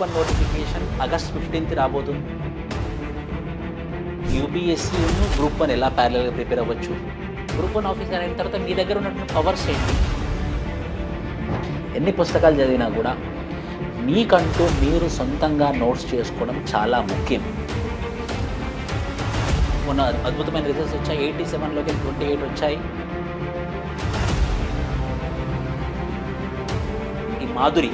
Group 1 notification August 15th రాబోతుంది. UPSC group 1 ఎలా ప్యారలల్గా ప్రిపేర్ అవ్వచ్చు, గ్రూప్ 1 ఆఫీసర్ అయిన తర్వాత మీ దగ్గర ఉన్నటువంటి పవర్స్ ఏంటి, ఎన్ని పుస్తకాలు చదివినా కూడా మీకంటూ మీరు సొంతంగా నోట్స్ చేసుకోవడం చాలా ముఖ్యం. మొన్న అద్భుతమైన రిజల్ట్స్ వచ్చాయి. 87లోకి 28 వచ్చాయి. ఈ మాధురి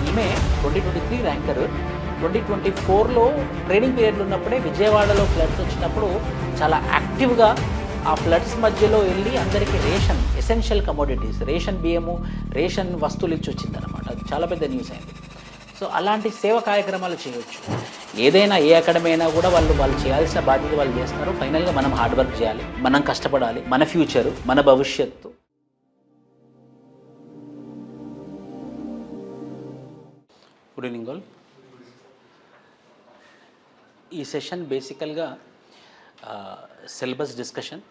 ఈమె 2023 ర్యాంకర్. 2024లో ట్రైనింగ్ పీరియడ్లు ఉన్నప్పుడే విజయవాడలో ఫ్లడ్స్ వచ్చినప్పుడు చాలా యాక్టివ్గా ఆ ఫ్లడ్స్ మధ్యలో వెళ్ళి అందరికీ రేషన్, ఎసెన్షియల్ కమోడిటీస్, రేషన్ బియ్యము, రేషన్ వస్తువులు ఇచ్చి వచ్చిందనమాట. అది చాలా పెద్ద న్యూస్ అయింది. సో అలాంటి సేవా కార్యక్రమాలు చేయవచ్చు. ఏదైనా ఏ అకాడమీ అయినా కూడా వాళ్ళు చేయాల్సిన బాధ్యత వాళ్ళు చేస్తారు. ఫైనల్గా మనం హార్డ్ వర్క్ చేయాలి, మనం కష్టపడాలి. మన ఫ్యూచరు, మన భవిష్యత్తు. Good evening all. ఈ సెషన్ బేసికల్గా syllabus discussion,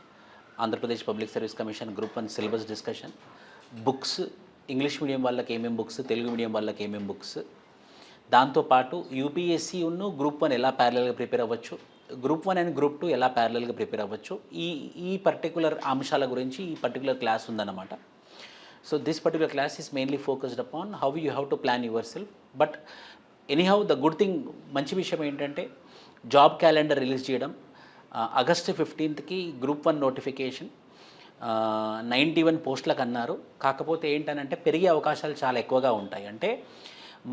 Andhra Pradesh public service commission group 1 syllabus discussion, books, English medium వాళ్ళకి ఏమేమి బుక్స్, తెలుగు మీడియం వాళ్ళకి ఏమేమి బుక్స్, దాంతోపాటు యూపీఎస్సీ గ్రూప్ 1 ఎలా ప్యారలల్గా ప్రిపేర్ అవ్వచ్చు, గ్రూప్ 1 అండ్ గ్రూప్ 2 ఎలా ప్యారలల్గా ప్రిపేర్ అవ్వచ్చు, ఈ పర్టికులర్ అంశాల గురించి ఈ పర్టికులర్ క్లాస్ ఉందన్నమాట. So this particular class is mainly focused upon how you have to plan your self. But anyhow the good thing, మంచి విషయం ఏంటంటే జాబ్ క్యాలెండర్ రిలీజ్ చేయడం. ఆగస్ట్ 15కి గ్రూప్ 1 నోటిఫికేషన్ 91 పోస్టులకు అన్నారు. కాకపోతే ఏంటనంటే పెరిగే అవకాశాలు చాలా ఎక్కువగా ఉంటాయి. అంటే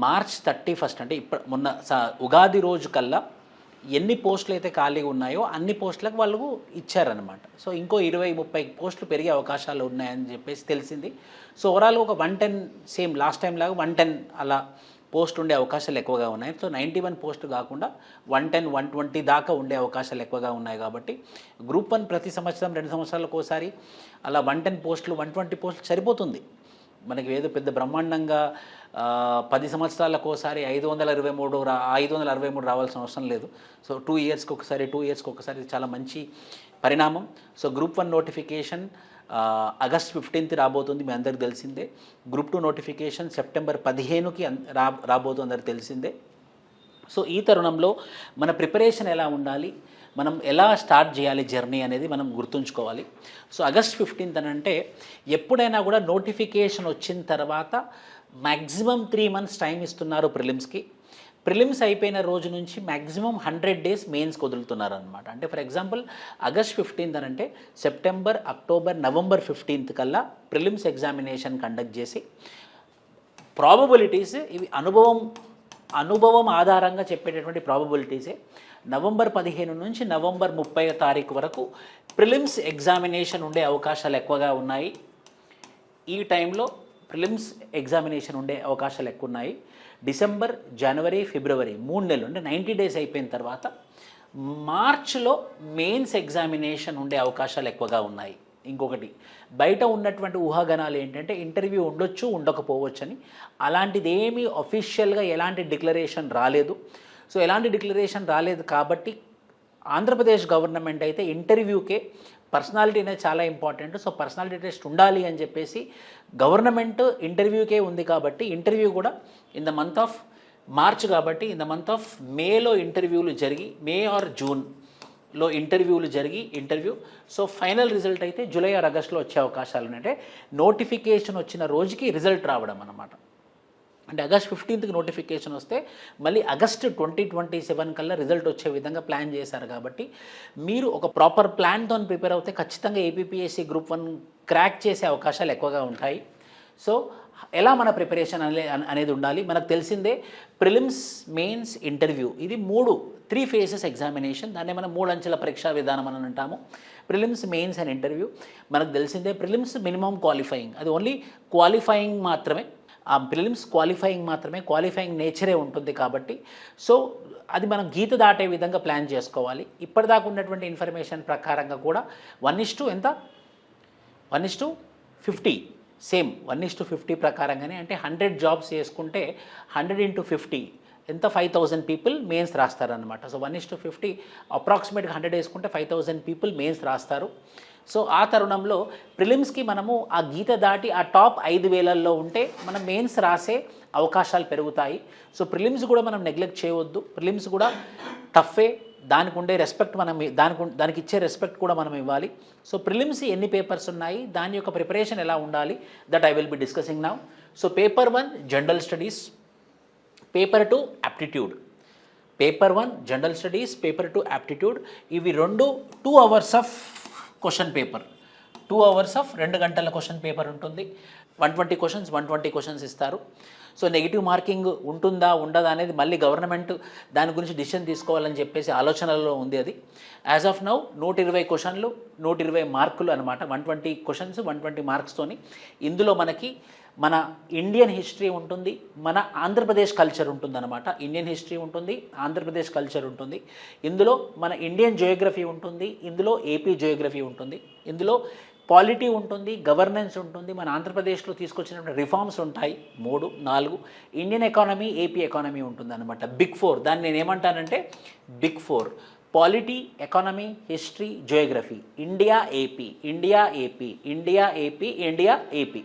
మార్చ్ 31 అంటే మొన్న ఉగాది రోజు కల్లా ఎన్ని పోస్టులు అయితే ఖాళీగా ఉన్నాయో అన్ని పోస్టులకు వాళ్ళు ఇచ్చారనమాట. సో ఇంకో 20-30 పోస్టులు పెరిగే అవకాశాలు ఉన్నాయని చెప్పేసి తెలిసింది. సో ఓవరాల్గా ఒక 110, సేమ్ లాస్ట్ టైం లాగా 110 అలా పోస్ట్ ఉండే అవకాశాలు ఎక్కువగా ఉన్నాయి. సో 91 పోస్టు కాకుండా 110, 120 దాకా ఉండే అవకాశాలు ఎక్కువగా ఉన్నాయి. కాబట్టి గ్రూప్ 1 ప్రతి సంవత్సరం 2 సంవత్సరాలకు ఒకసారి అలా 110 పోస్టులు, 120 పోస్టులు సరిపోతుంది. మనకి ఏదో పెద్ద బ్రహ్మాండంగా 10 సంవత్సరాలకు ఒకసారి 563 రావాల్సిన అవసరం లేదు. సో 2 ఇయర్స్కి ఒకసారి చాలా మంచి పరిణామం. So group 1 notification August 15th రాబోతుంది, మీ అందరికి తెలిసిందే. గ్రూప్ 2 నోటిఫికేషన్ సెప్టెంబర్ 15కి రాబోతుంది, అందరికి తెలిసిందే. సో ఈ తరుణంలో మన ప్రిపరేషన్ ఎలా ఉండాలి, మనం ఎలా స్టార్ట్ చేయాలి జర్నీ అనేది మనం గుర్తుంచుకోవాలి. సో ఆగస్ట్ 15th అని అంటే ఎప్పుడైనా కూడా నోటిఫికేషన్ వచ్చిన తర్వాత మ్యాక్సిమం 3 months టైం ఇస్తున్నారు ప్రిలిమ్స్కి. ప్రిలిమ్స్ అయిపోయిన రోజు నుంచి మ్యాక్సిమం 100 days మెయిన్స్కి వదులుతున్నారు అనమాట. అంటే ఫర్ ఎగ్జాంపుల్ ఆగస్ట్ 15th అని అంటే సెప్టెంబర్, అక్టోబర్, నవంబర్ 15th కల్లా ప్రిలిమ్స్ ఎగ్జామినేషన్ కండక్ట్ చేసి ప్రాబబిలిటీస్ ఇవి అనుభవం ఆధారంగా చెప్పేటటువంటి ప్రాబబిలిటీసే. నవంబర్ 15 నుంచి నవంబర్ 30 వరకు ప్రిలిమ్స్ ఎగ్జామినేషన్ ఉండే అవకాశాలు ఎక్కువగా ఉన్నాయి. ఈ టైంలో ప్రిలిమ్స్ ఎగ్జామినేషన్ ఉండే అవకాశాలు ఎక్కువ ఉన్నాయి. డిసెంబర్, జనవరి, ఫిబ్రవరి 3 నెలలు అంటే 90 days అయిపోయిన తర్వాత మార్చ్లో మెయిన్స్ ఎగ్జామినేషన్ ఉండే అవకాశాలు ఎక్కువగా ఉన్నాయి. ఇంకొకటి, బయట ఉన్నటువంటి ఊహాగానాలు ఏంటంటే ఇంటర్వ్యూ ఉండొచ్చు, ఉండకపోవచ్చు అని. అలాంటిది ఏమీ అఫీషియల్గా ఎలాంటి డిక్లరేషన్ రాలేదు. సో ఎలాంటి డిక్లరేషన్ రాలేదు కాబట్టి ఆంధ్రప్రదేశ్ గవర్నమెంట్ అయితే ఇంటర్వ్యూకే పర్సనాలిటీ అనేది చాలా ఇంపార్టెంట్. సో పర్సనాలిటీ టెస్ట్ ఉండాలి అని చెప్పేసి గవర్నమెంట్ ఇంటర్వ్యూకే ఉంది. కాబట్టి ఇంటర్వ్యూ కూడా in the month of March కాబట్టి ఇన్ ద మంత్ ఆఫ్ మేలో ఇంటర్వ్యూలు జరిగి, మే ఆర్ జూన్లో ఇంటర్వ్యూలు జరిగి సో ఫైనల్ రిజల్ట్ అయితే జూలై ఆర్ ఆగస్ట్లో వచ్చే అవకాశాలు ఉన్నాయి. అంటే నోటిఫికేషన్ వచ్చిన రోజుకి రిజల్ట్ రావడం అన్నమాట. అంటే ఆగస్ట్ 15కి నోటిఫికేషన్ వస్తే మళ్ళీ ఆగస్ట్ 2027 కల్లా రిజల్ట్ వచ్చే విధంగా ప్లాన్ చేశారు. కాబట్టి మీరు ఒక ప్రాపర్ ప్లాన్తో ప్రిపేర్ అవుతే ఖచ్చితంగా ఏపీపీఎస్సీ గ్రూప్ 1 క్రాక్ చేసే అవకాశాలు ఎక్కువగా ఉంటాయి. సో ఎలా మన ప్రిపరేషన్ అనేది ఉండాలి. మనకు తెలిసిందే ప్రిలిమ్స్, మెయిన్స్, ఇంటర్వ్యూ, ఇది 3 phases ఎగ్జామినేషన్. దాన్ని మనం 3 అంచెల పరీక్షా విధానం అని అంటాము. Prelims, mains and interview. మనకు తెలిసిందే ప్రిలిమ్స్ మినిమం క్వాలిఫైయింగ్, అది ఓన్లీ క్వాలిఫైయింగ్ మాత్రమే. ఆ ప్రిలిమ్స్ క్వాలిఫైయింగ్ నేచరే ఉంటుంది. కాబట్టి సో అది మనం గీత దాటే విధంగా ప్లాన్ చేసుకోవాలి. ఇప్పటిదాకా ఉన్నటువంటి ఇన్ఫర్మేషన్ ప్రకారంగా కూడా 1:50 సేమ్ 1:50 ప్రకారంగానే, అంటే 100 jobs చేసుకుంటే 100 into 50 ఎంత 5000 people మెయిన్స్ రాస్తారనమాట. సో 1:50 అప్రాక్సిమేట్గా 100 వేసుకుంటే 5000 people మెయిన్స్ రాస్తారు. సో ఆ తరుణంలో ప్రిలిమ్స్కి మనము ఆ గీత దాటి ఆ టాప్ 5,000లో ఉంటే మనం మెయిన్స్ రాసే అవకాశాలు పెరుగుతాయి. సో ప్రిలిమ్స్ కూడా మనం నెగ్లెక్ట్ చేయవద్దు. ప్రిలిమ్స్ కూడా టఫే, దానికి ఉండే రెస్పెక్ట్ మనం దానికి ఇచ్చే రెస్పెక్ట్ కూడా మనం ఇవ్వాలి. సో ప్రిలిమ్స్ ఎన్ని పేపర్స్ ఉన్నాయి, దాని యొక్క ప్రిపరేషన్ ఎలా ఉండాలి, that I will be discussing now. So paper 1 general studies, paper 2 aptitude. Paper 1 general studies, paper 2 aptitude. ఇవి 2 hours of question paper. 2 hours of 2 గంటల క్వశ్చన్ పేపర్ ఉంటుంది. 120 క్వశ్చన్స్, 120 క్వశ్చన్స్ ఇస్తారు. సో నెగిటివ్ మార్కింగ్ ఉంటుందా ఉండదా అనేది మళ్ళీ గవర్నమెంట్ దాని గురించి డిసిషన్ తీసుకోవాలని చెప్పేసి ఆలోచనలో ఉంది. అది యాజ్ ఆఫ్ నౌ 120 క్వశ్చన్లు, 120 మార్కులు అనమాట. 120 క్వశ్చన్స్, 120 మార్క్స్తోని ఇందులో మనకి మన ఇండియన్ హిస్టరీ ఉంటుంది, మన ఆంధ్రప్రదేశ్ కల్చర్ ఉంటుంది అనమాట. ఇండియన్ హిస్టరీ ఉంటుంది, ఆంధ్రప్రదేశ్ కల్చర్ ఉంటుంది. ఇందులో మన ఇండియన్ జియోగ్రఫీ ఉంటుంది, ఇందులో ఏపీ జియోగ్రఫీ ఉంటుంది, ఇందులో పాలిటీ ఉంటుంది, గవర్నెన్స్ ఉంటుంది, మన ఆంధ్రప్రదేశ్లో తీసుకొచ్చినటువంటి రిఫార్మ్స్ ఉంటాయి 3, 4. ఇండియన్ ఎకానమీ, ఏపీ ఎకానమీ ఉంటుంది అనమాట. బిగ్ 4 దాన్ని నేను ఏమంటానంటే big 4: polity, economy, history, geography. India AP, India AP, India AP, India AP.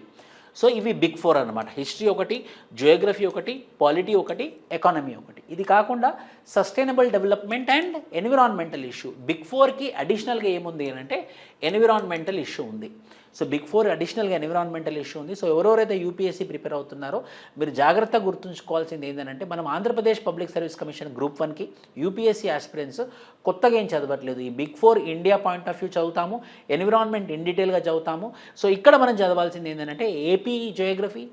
So ఇవి బిగ్ 4 అనమాట. హిస్టరీ ఒకటి, జియోగ్రఫీ ఒకటి, పాలిటీ ఒకటి, ఎకానమీ ఒకటి. ఇది కాకుండా sustainable development and environmental issue. Big 4కి అడిషనల్గా ఏముంది అని అంటే ఎన్విరాన్మెంటల్ ఇష్యూ ఉంది. సో బిగ్ 4 అడిషనల్గా ఎన్విరాన్మెంటల్ ఇష్యూ ఉంది. సో ఎవరెవరైతే యూపీఎస్సీ ప్రిపేర్ అవుతున్నారో మీరు జాగ్రత్తగా గుర్తుంచుకోవాల్సింది ఏంటంటే మనం Andhra Pradesh public service commission group 1కి యూపీఎస్సీ ఆస్పిరెంట్స్ కొత్తగా ఏం చదవట్లేదు. ఈ big 4 India point of view చదువుతాము, ఎన్విరాన్మెంట్ ఇన్ డీటెయిల్గా చదువుతాము. సో ఇక్కడ మనం చదవాల్సింది ఏంటంటే AP geography,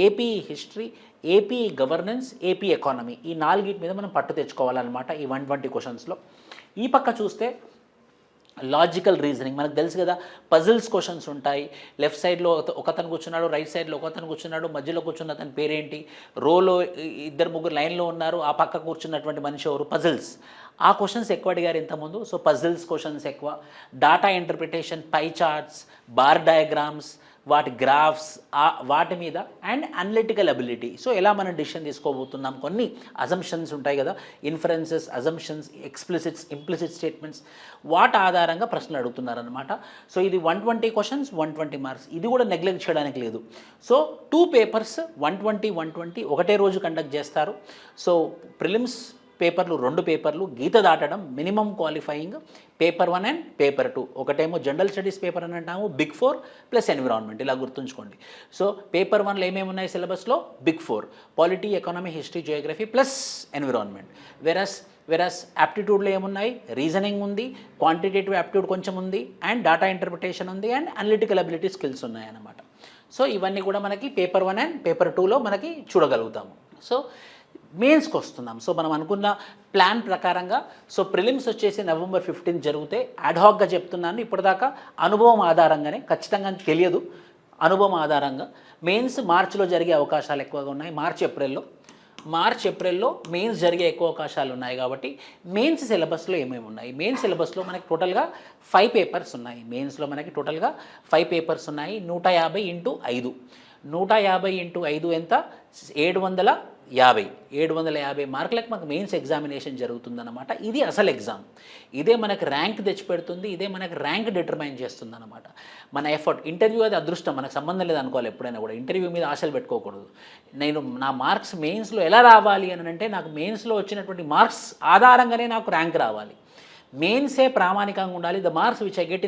AP history, AP governance, AP economy. ఈ 4 మీద మనం పట్టు తెచ్చుకోవాలన్నమాట ఈ 120 క్వశ్చన్స్లో. ఈ పక్క చూస్తే లాజికల్ రీజనింగ్ మనకు తెలుసు కదా, పజిల్స్ క్వశ్చన్స్ ఉంటాయి. లెఫ్ట్ సైడ్లో ఒకతను కూర్చున్నాడు, రైట్ సైడ్లో ఒకతను కూర్చున్నాడు, మధ్యలో కూర్చున్న అతని పేరేంటి, రోలో 2-3 లైన్లో ఉన్నారు, ఆ పక్క కూర్చున్నటువంటి మనిషి ఎవరు, పజిల్స్. ఆ క్వశ్చన్స్ ఎక్కువ అడిగారు ఇంతకుముందు. సో పజిల్స్ క్వశ్చన్స్ ఎక్కువ. డాటా ఇంటర్ప్రిటేషన్, పై చార్ట్స్, బార్ డయాగ్రామ్స్, వాటి గ్రాఫ్స్, వాటి మీద అండ్ అనలిటికల్ అబిలిటీ. సో ఎలా మనం డిసిషన్ తీసుకోబోతున్నాం, కొన్ని అజంప్షన్స్ ఉంటాయి కదా, ఇన్ఫరెన్సెస్, అజంప్షన్స్, ఎక్స్ప్లిసిట్స్, ఇంప్లిసిట్ స్టేట్మెంట్స్, వాటి ఆధారంగా ప్రశ్నలు అడుగుతున్నారనమాట. సో ఇది 120 క్వశ్చన్స్, 120 మార్క్స్. ఇది కూడా నెగ్లెక్ట్ చేయడానికి లేదు. సో 2 పేపర్స్ 120 ఒకటే రోజు కండక్ట్ చేస్తారు. సో ప్రిలిమ్స్ పేపర్లు 2 పేపర్లు, గీత దాటడం, minimum qualifying, paper 1 and paper 2. ఒకటేమో జనరల్ స్టడీస్ పేపర్ అని అంటాము, బిగ్ 4 ప్లస్ ఎన్విరాన్మెంట్, ఇలా గుర్తుంచుకోండి. సో పేపర్ 1లో ఏమేమి ఉన్నాయి సిలబస్లో, big 4: polity, economy, history, geography plus environment. Versus యాప్టిట్యూడ్లో ఏమున్నాయి, రీజనింగ్ ఉంది, క్వాంటిటేటివ్ యాప్టిట్యూడ్ కొంచెం ఉంది, అండ్ డాటా ఇంటర్ప్రిటేషన్ ఉంది, అండ్ అనలిటికల్ అబిలిటీ స్కిల్స్ ఉన్నాయన్నమాట. సో ఇవన్నీ కూడా మనకి పేపర్ 1 అండ్ పేపర్ 2లో మనకి చూడగలుగుతాము. సో మెయిన్స్కి వస్తున్నాం. సో మనం అనుకున్న ప్లాన్ ప్రకారంగా సో ప్రిలిమ్స్ వచ్చేసి November 15 జరిగితే అడ్హాక్గా చెప్తున్నాను. ఇప్పటిదాకా అనుభవం ఆధారంగానే, ఖచ్చితంగా తెలియదు, అనుభవం ఆధారంగా. మెయిన్స్ మార్చిలో జరిగే అవకాశాలు ఎక్కువగా ఉన్నాయి. మార్చ్ ఏప్రిల్లో మెయిన్స్ జరిగే ఎక్కువ అవకాశాలు ఉన్నాయి. కాబట్టి మెయిన్స్ సిలబస్లో ఏమేమి ఉన్నాయి, మెయిన్స్ సిలబస్లో మనకి టోటల్గా 5 పేపర్స్ ఉన్నాయి. మెయిన్స్లో మనకి టోటల్గా 5 పేపర్స్ ఉన్నాయి. 150 × 5, 150 × 5 ఎంత, 750 మార్కులకు మనకు మెయిన్స్ ఎగ్జామినేషన్ జరుగుతుందన్నమాట. ఇది అసలు ఎగ్జామ్. ఇదే మనకు ర్యాంక్ తెచ్చిపెడుతుంది, ఇదే మనకు ర్యాంక్ డిటర్మైన్ చేస్తుందన్నమాట. మన ఎఫర్ట్, ఇంటర్వ్యూ అది అదృష్టం, మనకు సంబంధం లేదు అనుకోవాలి. ఎప్పుడైనా కూడా ఇంటర్వ్యూ మీద ఆశలు పెట్టుకోకూడదు. నా మార్క్స్ మెయిన్స్లో ఎలా రావాలి అని అంటే, నాకు మెయిన్స్లో వచ్చినటువంటి మార్క్స్ ఆధారంగానే నాకు ర్యాంక్ రావాలి. మెయిన్సే ప్రామాణికంగా ఉండాలి. The marks which I get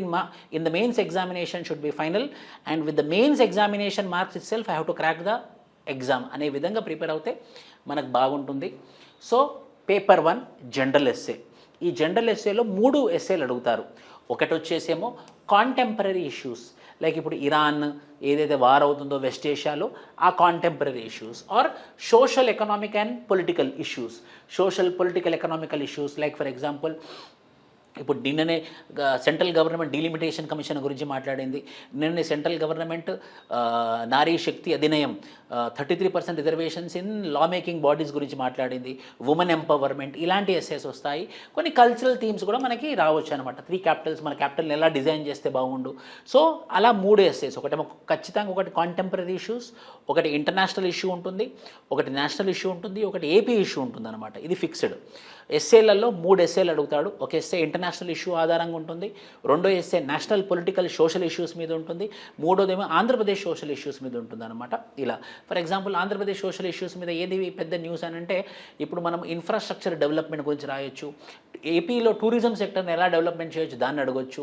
in the mains examination should be final, and with the mains examination marks itself I have to crack the exam అనే విధంగా ప్రిపేర్ అవుతే మనకు బాగుంటుంది. So paper 1 general essay. ఈ general ఎస్సేలో 3 ఎస్సేలు అడుగుతారు. ఒకటి వచ్చేసేమో కాంటెంపరీ ఇష్యూస్, లైక్ ఇప్పుడు ఇరాన్ ఏదైతే వార్ అవుతుందో వెస్ట్ ఏషియాలో, ఆ contemporary issues. Or social, economic and political issues. Social, political, economical issues, like for example ఇప్పుడు నిన్ననే సెంట్రల్ గవర్నమెంట్ డీలిమిటేషన్ కమిషన్ గురించి మాట్లాడింది. నిన్ననే central government Nari Shakti Adhiniyam 33% reservations in law making bodies గురించి మాట్లాడింది. ఉమెన్ ఎంపవర్మెంట్, ఇలాంటి ఎస్సేస్ వస్తాయి. కొన్ని కల్చరల్ థీమ్స్ కూడా మనకి రావచ్చు అనమాట. 3 క్యాపిటల్స్, మన క్యాపిటల్ని ఎలా డిజైన్ చేస్తే బాగుండు. సో అలా 3 ఎస్సేస్. ఒకటేమో ఖచ్చితంగా ఒకటి కాంటెంపరీ ఇష్యూస్, ఒకటి ఇంటర్నేషనల్ ఇష్యూ ఉంటుంది, ఒకటి నేషనల్ ఇష్యూ ఉంటుంది, ఒకటి ఏపీ ఇష్యూ ఉంటుంది అనమాట. ఇది ఫిక్స్డ్. ఎస్ఏలలో 3 ఎస్ఏలు అడుగుతాడు. ఒక ఎస్ఏ ఇంటర్నేషనల్ ఇష్యూ ఆధారంగా ఉంటుంది, రెండో essay national political social issues మీద ఉంటుంది, మూడోదేమో ఆంధ్రప్రదేశ్ సోషల్ ఇష్యూస్ మీద ఉంటుంది అనమాట. ఇలా for example Andhra Pradesh social issues మీద ఏది పెద్ద న్యూస్ అని అంటే ఇప్పుడు మనం ఇన్ఫ్రాస్ట్రక్చర్ డెవలప్మెంట్ గురించి రాయొచ్చు, ఏపీలో టూరిజం సెక్టర్ని ఎలా డెవలప్మెంట్ చేయొచ్చు దాన్ని అడగొచ్చు,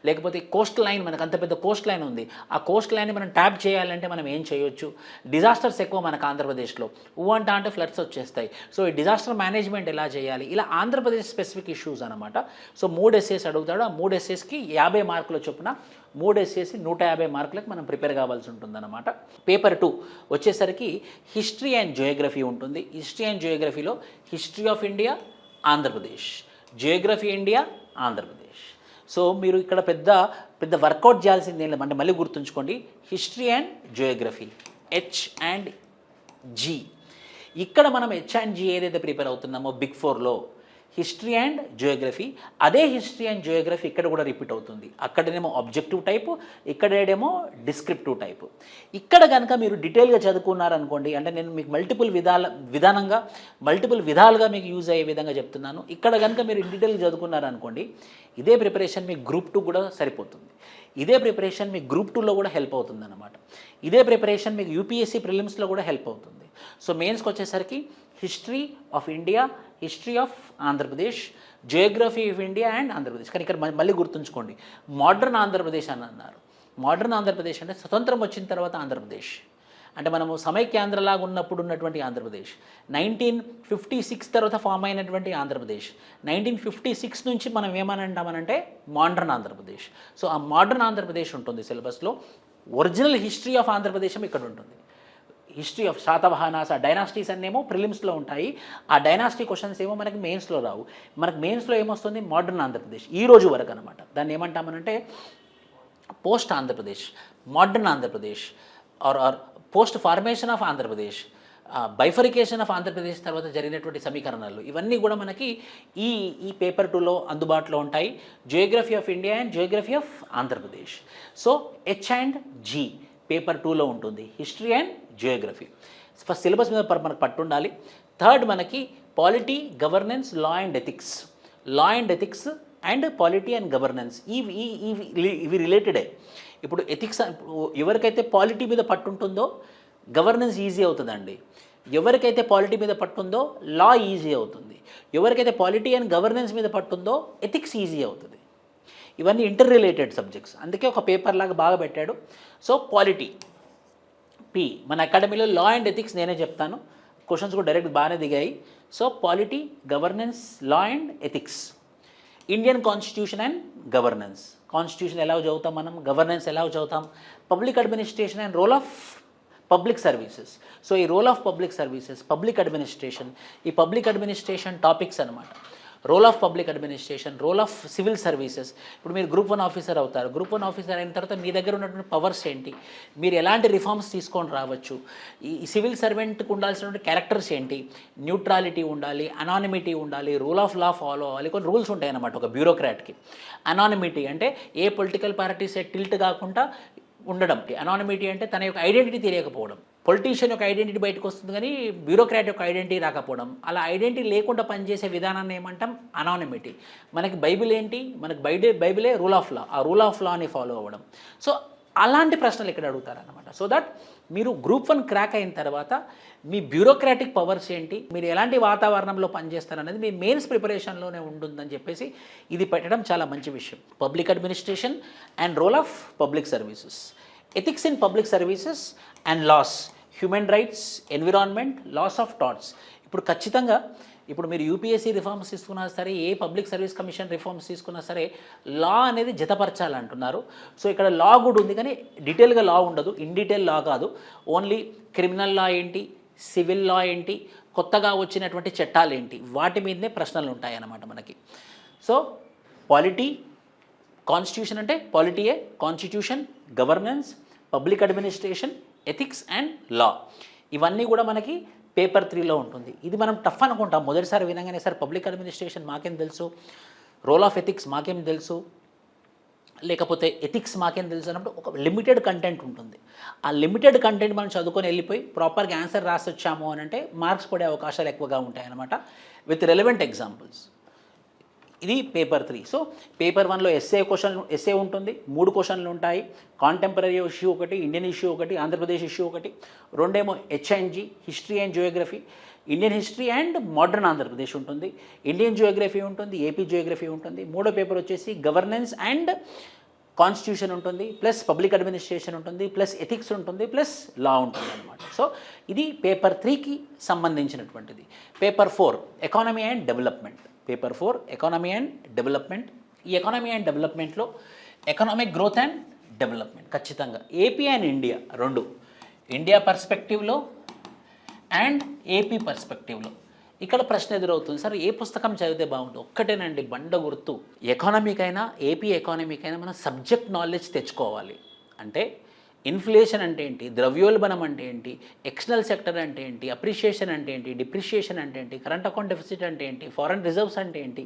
లేకపోతే కోస్ట్ లైన్, మనకు అంత పెద్ద కోస్ట్ లైన్ ఉంది, ఆ కోస్ట్ లైన్ని మనం ట్యాప్ చేయాలంటే మనం ఏం చేయొచ్చు, డిజాస్టర్స్ ఎక్కువ మనకు ఆంధ్రప్రదేశ్లో, అంటే ఫ్లడ్స్ వచ్చేస్తాయి, సో ఈ డిజాస్టర్ మేనేజ్మెంట్ ఎలా చేయాలి, ఇలా ఆంధ్రప్రదేశ్ స్పెసిఫిక్ ఇష్యూస్ అనమాట. సో 3 ఎస్ఏస్ అడుగుతాడు, ఆ 3 ఎస్ఏస్కి 50 మార్కుల చొప్పున 3 ఎస్ఏసి 150 మార్కులకు మనం ప్రిపేర్ కావాల్సి ఉంటుందన్నమాట. పేపర్ 2 వచ్చేసరికి హిస్టరీ అండ్ జియోగ్రఫీ ఉంటుంది. హిస్టరీ అండ్ జియోగ్రఫీలో history of India, Andhra Pradesh, geography India, Andhra Pradesh. So మీరు ఇక్కడ పెద్ద వర్కౌట్ చేయాల్సింది ఏం లేదు, అంటే మళ్ళీ గుర్తుంచుకోండి, history and geography, H and G. ఇక్కడ మనం హెచ్ అండ్ జీ ఏదైతే ప్రిపేర్ అవుతున్నామో బిగ్ 4లో హిస్టరీ అండ్ జియోగ్రఫీ, అదే హిస్టరీ అండ్ జియోగ్రఫీ ఇక్కడ కూడా రిపీట్ అవుతుంది. అక్కడనేమో ఆబ్జెక్టివ్ టైపు, ఇక్కడేమో డిస్క్రిప్టివ్ టైపు. ఇక్కడ కనుక మీరు డీటెయిల్గా చదువుకున్నారనుకోండి, అంటే నేను మీకు మల్టిపుల్ విధాలుగా మీకు యూజ్ అయ్యే విధంగా చెప్తున్నాను. ఇక్కడ కనుక మీరు డీటెయిల్గా చదువుకున్నారనుకోండి, ఇదే ప్రిపరేషన్ మీకు గ్రూప్ 2 కూడా సరిపోతుంది. ఇదే ప్రిపరేషన్ మీకు గ్రూప్ 2లో కూడా హెల్ప్ అవుతుంది అన్నమాట. ఇదే ప్రిపరేషన్ మీకు యూపీఎస్సీ ప్రిలిమ్స్లో కూడా హెల్ప్ అవుతుంది. సో మెయిన్స్కి వచ్చేసరికి history of India, history of Andhra Pradesh, Geography of India and Andhra Pradesh. కానీ ఇక్కడ మళ్ళీ గుర్తుంచుకోండి, మోడర్న్ ఆంధ్రప్రదేశ్ అని అన్నారు. మోడర్న్ ఆంధ్రప్రదేశ్ అంటే స్వతంత్రం వచ్చిన తర్వాత ఆంధ్రప్రదేశ్, అంటే మనము సమైక్యాంధ్రలాగా ఉన్నప్పుడు ఉన్నటువంటి ఆంధ్రప్రదేశ్, 1956 తర్వాత ఫామ్ అయినటువంటి ఆంధ్రప్రదేశ్, 1956 నుంచి మనం ఏమని అంటామనంటే మోడర్న్ ఆంధ్రప్రదేశ్. సో ఆ మోడర్న్ ఆంధ్రప్రదేశ్ ఉంటుంది సిలబస్లో. ఒరిజినల్ హిస్టరీ ఆఫ్ ఆంధ్రప్రదేశ్ ఇక్కడ ఉంటుంది. హిస్టరీ ఆఫ్ శాతవాహనాస్, ఆ డైనాసిటీస్ అన్నేమో ప్రిలిమ్స్లో ఉంటాయి, ఆ డైనాసిటీ క్వశ్చన్స్ ఏమో మనకి మెయిన్స్లో రావు. మనకు మెయిన్స్లో ఏమొస్తుంది, మోడర్న్ ఆంధ్రప్రదేశ్ ఈ రోజు వరకు అనమాట. దాన్ని ఏమంటామనంటే post Andhra Pradesh, modern Andhra Pradesh, or post formation of Andhra Pradesh, bifurcation of Andhra Pradesh తర్వాత జరిగినటువంటి సమీకరణాలు, ఇవన్నీ కూడా మనకి ఈ పేపర్ 2లో అందుబాటులో ఉంటాయి. Geography of India and geography of Andhra Pradesh. So H and G paper 2లో ఉంటుంది, history and geography. First syllabus మీద మనకు పట్టుండాలి. థర్డ్ మనకి polity, governance, law and ethics and polity and governance, ఇవి రిలేటెడే. ఇప్పుడు ఎథిక్స్, ఎవరికైతే పాలిటీ మీద పట్టుంటుందో గవర్నెన్స్ ఈజీ అవుతుందండి, ఎవరికైతే పాలిటీ మీద పట్టుందో లా ఈజీ అవుతుంది, ఎవరికైతే పాలిటీ అండ్ గవర్నెన్స్ మీద పట్టుందో ఎథిక్స్ ఈజీ అవుతుంది. ఇవన్నీ ఇంటర్ రిలేటెడ్ సబ్జెక్ట్స్, అందుకే ఒక పేపర్ లాగా బాగా పెట్టాడు. సో పాలిటీ పి, మన అకాడమీలో లా అండ్ ఎథిక్స్ నేనే చెప్తాను, క్వశ్చన్స్ కూడా డైరెక్ట్ బాగానే దిగాయి. So polity, governance, law and ethics. Indian constitution and governance, constitution ఎలా చదువుతాం మనం, గవర్నెన్స్ ఎలా చదువుతాం, public administration and role of public services. So ఈ role of public services, public administration, ఈ పబ్లిక్ అడ్మినిస్ట్రేషన్ టాపిక్స్ అనమాట. Role of public administration, role of civil services. ఇప్పుడు మీరు గ్రూప్ 1 ఆఫీసర్ అవుతారు, గ్రూప్ 1 ఆఫీసర్ అయిన తర్వాత మీ దగ్గర ఉన్నటువంటి పవర్స్ ఏంటి, మీరు ఎలాంటి రిఫార్మ్స్ తీసుకొని రావచ్చు, ఈ సివిల్ సర్వెంట్కి ఉండాల్సినటువంటి క్యారెక్టర్స్ ఏంటి, న్యూట్రాలిటీ ఉండాలి, అనానిమిటీ ఉండాలి, రూల్ ఆఫ్ లా ఫాలో అవ్వాలి, కొన్ని రూల్స్ ఉంటాయి అన్నమాట ఒక బ్యూరోక్రాట్కి. అనానిమిటీ అంటే ఏ పొలిటికల్ పార్టీస్ టిల్ట్ కాకుండా ఉండడం, అనానిమిటీ అంటే తన యొక్క ఐడెంటిటీ తెలియకపోవడం. పొలిటీషియన్ యొక్క ఐడెంటిటీ బయటకు వస్తుంది కానీ బ్యూరోక్రాట్ యొక్క ఐడెంటిటీ రాకపోవడం, అలా ఐడెంటిటీ లేకుండా పనిచేసే విధానాన్ని ఏమంటాం, అనానిమిటీ. మనకి బైబిల్ ఏంటి, మనకి బైబిలే రూల్ ఆఫ్ లా, ఆ రూల్ ఆఫ్ లాని ఫాలో అవ్వడం. సో అలాంటి ప్రశ్నలు ఇక్కడ అడుగుతారనమాట. సో దట్ మీరు గ్రూప్ 1 క్రాక్ అయిన తర్వాత మీ బ్యూరోక్రాటిక్ పవర్స్ ఏంటి, మీరు ఎలాంటి వాతావరణంలో పనిచేస్తారనేది మీ మెయిన్స్ ప్రిపరేషన్లోనే ఉంటుందని చెప్పేసి ఇది పెట్టడం చాలా మంచి విషయం. Public administration and role of public services, ethics in public services and laws, human rights, environment, laws of torts. ఇప్పుడు ఖచ్చితంగా ఇప్పుడు మీరు యూపీఎస్సీ రిఫార్మ్స్ తీసుకున్నా సరే, ఏ పబ్లిక్ సర్వీస్ కమిషన్ రిఫార్మ్స్ తీసుకున్నా సరే, లా అనేది జతపరచాలంటున్నారు. సో ఇక్కడ లా కూడా ఉంది కానీ డీటెయిల్గా లా ఉండదు, ఇన్ డీటెయిల్ లా కాదు, ఓన్లీ క్రిమినల్ లా ఏంటి, సివిల్ లా ఏంటి, కొత్తగా వచ్చినటువంటి చట్టాలు ఏంటి, వాటి మీదనే ప్రశ్నలు ఉంటాయన్నమాట మనకి. సో పాలిటీ, కాన్స్టిట్యూషన్ అంటే పాలిటీయే, constitution, governance, public administration, ethics and law, ఇవన్నీ కూడా మనకి పేపర్ 3లో ఉంటుంది. ఇది మనం టఫ్ అనుకుంటాం మొదటిసారి వినగానే, సార్ పబ్లిక్ అడ్మినిస్ట్రేషన్ మాకేం తెలుసు, రోల్ ఆఫ్ ఎథిక్స్ మాకేం తెలుసు, లేకపోతే ఎథిక్స్ మాకేం తెలుసు అన్నప్పుడు ఒక లిమిటెడ్ కంటెంట్ ఉంటుంది. ఆ లిమిటెడ్ కంటెంట్ మనం చదువుకొని వెళ్ళిపోయి ప్రాపర్గా ఆన్సర్ రాసి వచ్చాము అని అంటే మార్క్స్ పడే అవకాశాలు ఎక్కువగా ఉంటాయన్నమాట విత్ రెలవెంట్ ఎగ్జాంపుల్స్. ఇది పేపర్ 3. సో పేపర్ 1లో ఎస్ఏ ఉంటుంది, 3 క్వశ్చన్లు ఉంటాయి. కాంటెంపరీ ఇష్యూ ఒకటి, ఇండియన్ ఇష్యూ ఒకటి, ఆంధ్రప్రదేశ్ ఇష్యూ ఒకటి, రెండేమో H and G history and geography, Indian history and modern Andhra Pradesh ఉంటుంది, ఇండియన్ జియోగ్రఫీ ఉంటుంది, ఏపీ జియోగ్రఫీ ఉంటుంది. మూడో పేపర్ వచ్చేసి గవర్నెన్స్ అండ్ కాన్స్టిట్యూషన్ ఉంటుంది, ప్లస్ పబ్లిక్ అడ్మినిస్ట్రేషన్ ఉంటుంది, ప్లస్ ఎథిక్స్ ఉంటుంది, ప్లస్ లా ఉంటుంది అనమాట. సో ఇది పేపర్ 3కి సంబంధించినటువంటిది. Paper 4 economy and development. Paper 4 economy and development. ఈ ఎకానమీ అండ్ డెవలప్మెంట్లో ఎకనామిక్ గ్రోత్ అండ్ డెవలప్మెంట్ ఖచ్చితంగా ఏపీ అండ్ ఇండియా రెండు, ఇండియా పర్స్పెక్టివ్లో అండ్ ఏపీ పర్స్పెక్టివ్లో. ఇక్కడ ప్రశ్న ఎదురవుతుంది, సార్ ఏ పుస్తకం చదివితే బాగుంటుంది? ఒక్కటేనండి, బండ గుర్తు. ఎకానమీకైనా ఏపీ ఎకానమీకైనా మనం సబ్జెక్ట్ నాలెడ్జ్ తెచ్చుకోవాలి. అంటే ఇన్ఫ్లేషన్ అంటే ఏంటి, ద్రవ్యోల్బణం అంటే ఏంటి, ఎక్స్టర్నల్ సెక్టర్ అంటే ఏంటి, అప్రిషియేషన్ అంటే ఏంటి, డిప్రిషియేషన్ అంటే ఏంటి, కరెంట్ అకౌంట్ డెఫిసిట్ అంటే ఏంటి, ఫారెన్ రిజర్వ్స్ అంటే ఏంటి,